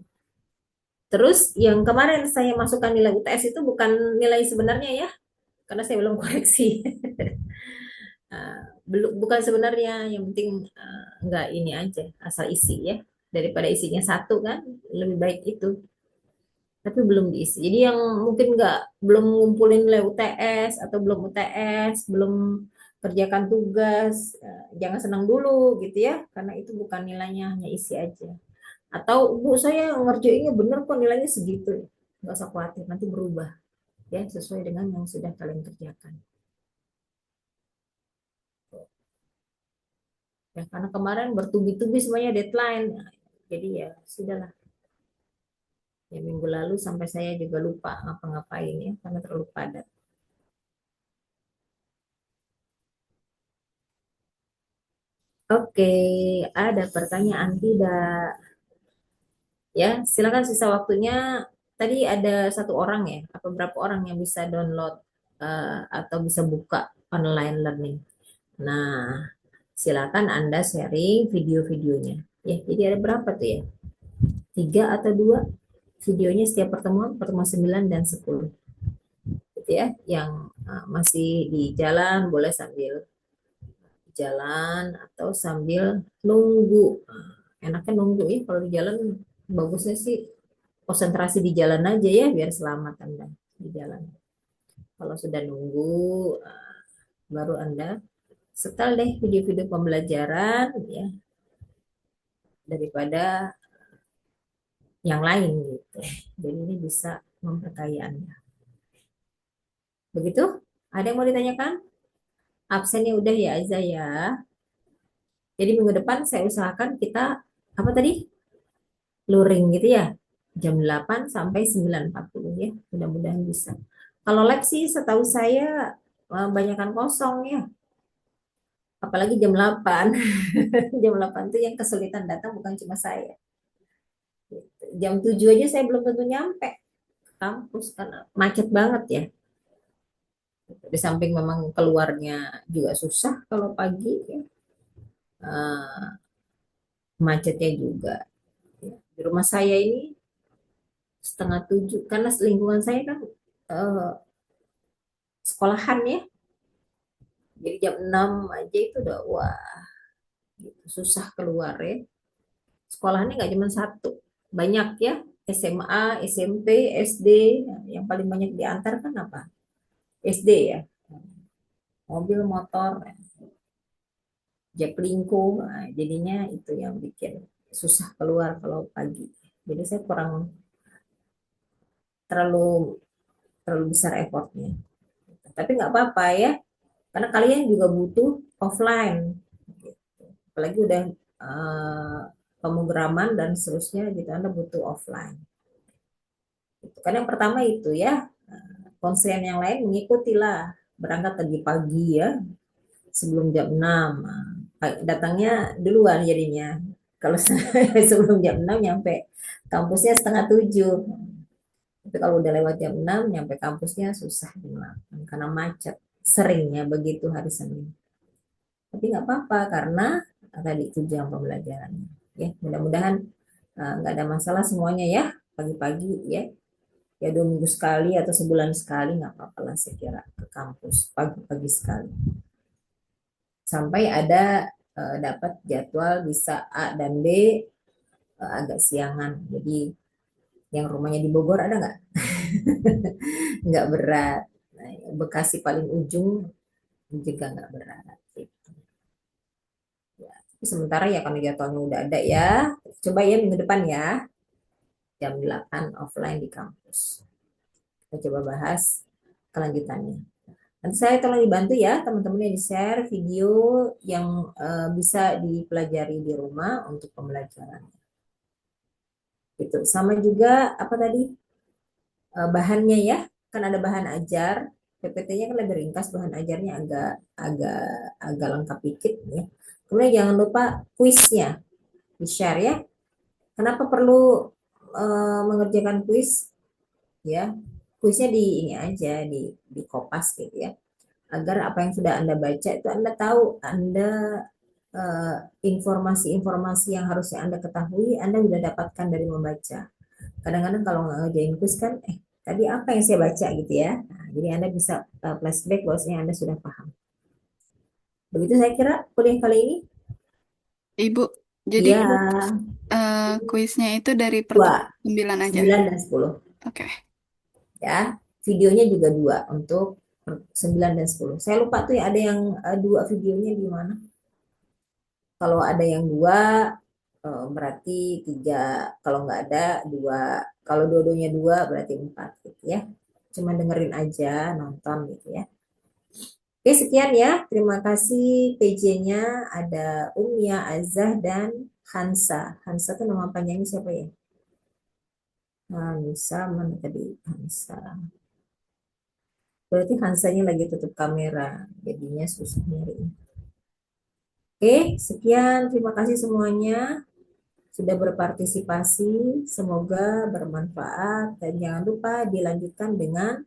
Speaker 1: Terus yang kemarin saya masukkan nilai UTS itu bukan nilai sebenarnya ya, karena saya belum koreksi. Belum, bukan sebenarnya, yang penting nggak ini aja, asal isi ya. Daripada isinya satu kan, lebih baik itu. Tapi belum diisi. Jadi yang mungkin belum ngumpulin nilai UTS atau belum UTS, belum kerjakan tugas, jangan senang dulu gitu ya, karena itu bukan nilainya, hanya isi aja. Atau Bu, saya ngerjainnya bener kok nilainya segitu, nggak usah khawatir, nanti berubah ya sesuai dengan yang sudah kalian kerjakan. Ya, karena kemarin bertubi-tubi semuanya deadline, jadi ya sudahlah. Ya minggu lalu sampai saya juga lupa ngapa-ngapain ya, karena terlalu padat. Oke, ada pertanyaan tidak? Ya, silakan sisa waktunya. Tadi ada satu orang ya, apa berapa orang yang bisa download atau bisa buka online learning. Nah, silakan Anda sharing video-videonya. Ya, jadi ada berapa tuh ya? 3 atau 2 videonya setiap pertemuan 9 dan 10. Gitu ya, yang masih di jalan boleh sambil jalan atau sambil nunggu. Enaknya nunggu ya, kalau di jalan bagusnya sih konsentrasi di jalan aja ya, biar selamat Anda di jalan. Kalau sudah nunggu, baru Anda setel deh video-video pembelajaran ya, daripada yang lain gitu. Jadi ini bisa memperkaya Anda. Begitu? Ada yang mau ditanyakan? Absennya udah ya Aiza ya. Jadi minggu depan saya usahakan kita apa tadi? Luring gitu ya. Jam 8 sampai 9.40 ya. Mudah-mudahan bisa. Kalau lab sih setahu saya banyakkan kosong ya. Apalagi jam 8. Jam 8 itu yang kesulitan datang bukan cuma saya. Jam 7 aja saya belum tentu nyampe ke kampus karena macet banget ya. Di samping memang keluarnya juga susah kalau pagi ya. Macetnya juga. Di rumah saya ini 6:30 karena lingkungan saya kan sekolahan ya. Jadi jam 6 aja itu udah wah gitu, susah keluar ya. Sekolahannya nggak cuma satu, banyak ya, SMA, SMP, SD. Yang paling banyak diantar kan apa? SD ya, mobil, motor, jaklingko. Nah, jadinya itu yang bikin susah keluar kalau pagi. Jadi saya kurang terlalu besar effortnya. Tapi nggak apa-apa ya, karena kalian juga butuh offline. Apalagi udah pemrograman dan seterusnya gitu, Anda butuh offline. Karena yang pertama itu ya, konsen yang lain mengikutilah, berangkat lagi pagi ya, sebelum jam 6. Datangnya duluan jadinya. Kalau sebelum jam 6 nyampe kampusnya 6:30. Tapi kalau udah lewat jam 6 nyampe kampusnya susah jam 8 karena macet. Seringnya begitu hari Senin. Tapi nggak apa-apa karena tadi itu jam pembelajarannya. Ya, mudah-mudahan nggak ada masalah semuanya ya, pagi-pagi ya. Ya 2 minggu sekali atau sebulan sekali nggak apa-apa lah saya kira ke kampus pagi-pagi sekali. Sampai ada dapat jadwal bisa A dan B agak siangan. Jadi yang rumahnya di Bogor ada nggak? Nggak berat. Nah, Bekasi paling ujung juga nggak berat. Gitu. Ya, tapi sementara ya kalau jadwalnya udah ada ya, coba ya minggu depan ya, jam 8 offline di kampus. Kita coba bahas kelanjutannya. Nanti saya tolong dibantu ya teman-teman yang di-share video yang bisa dipelajari di rumah untuk pembelajaran. Gitu. Sama juga apa tadi bahannya ya, kan ada bahan ajar. PPT-nya kan lebih ringkas, bahan ajarnya agak lengkap dikit ya. Kemudian jangan lupa kuisnya di-share ya. Kenapa perlu mengerjakan kuis? Ya, kuisnya di ini aja di kopas gitu ya. Agar apa yang sudah Anda baca itu Anda tahu, Anda informasi-informasi yang harusnya Anda ketahui, Anda sudah dapatkan dari membaca. Kadang-kadang kalau nggak ngerjain kuis kan, tadi apa yang saya baca gitu ya. Nah, jadi Anda bisa flashback bahwasanya Anda sudah paham. Begitu saya kira kuliah kali ini.
Speaker 2: Ibu, jadi
Speaker 1: Iya,
Speaker 2: kuisnya itu dari
Speaker 1: dua,
Speaker 2: pertemuan 9 aja.
Speaker 1: 9 dan 10.
Speaker 2: Oke.
Speaker 1: Ya, videonya juga 2 untuk 9 dan 10. Saya lupa tuh ya ada yang 2 videonya di mana. Kalau ada yang 2 berarti 3. Kalau nggak ada 2. Kalau dua-duanya 2 berarti 4 gitu ya. Cuma dengerin aja, nonton gitu ya. Oke, sekian ya. Terima kasih PJ-nya ada Umya, Azah, dan Hansa. Hansa itu nama panjangnya siapa ya? Hansa, mana tadi? Hansa. Berarti Hansanya lagi tutup kamera, jadinya susah nyari. Oke, sekian. Terima kasih semuanya sudah berpartisipasi. Semoga bermanfaat dan jangan lupa dilanjutkan dengan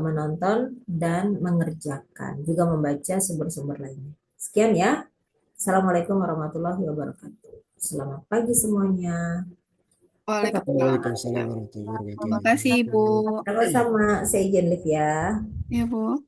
Speaker 1: menonton dan mengerjakan, juga membaca sumber-sumber lainnya. Sekian ya. Assalamualaikum warahmatullahi wabarakatuh. Selamat pagi semuanya.
Speaker 2: Waalaikumsalam.
Speaker 4: Waalaikumsalam warahmatullahi
Speaker 2: Terima
Speaker 4: wabarakatuh.
Speaker 2: kasih, Ibu.
Speaker 1: Sama-sama, saya izin live ya.
Speaker 2: Ya, Bu.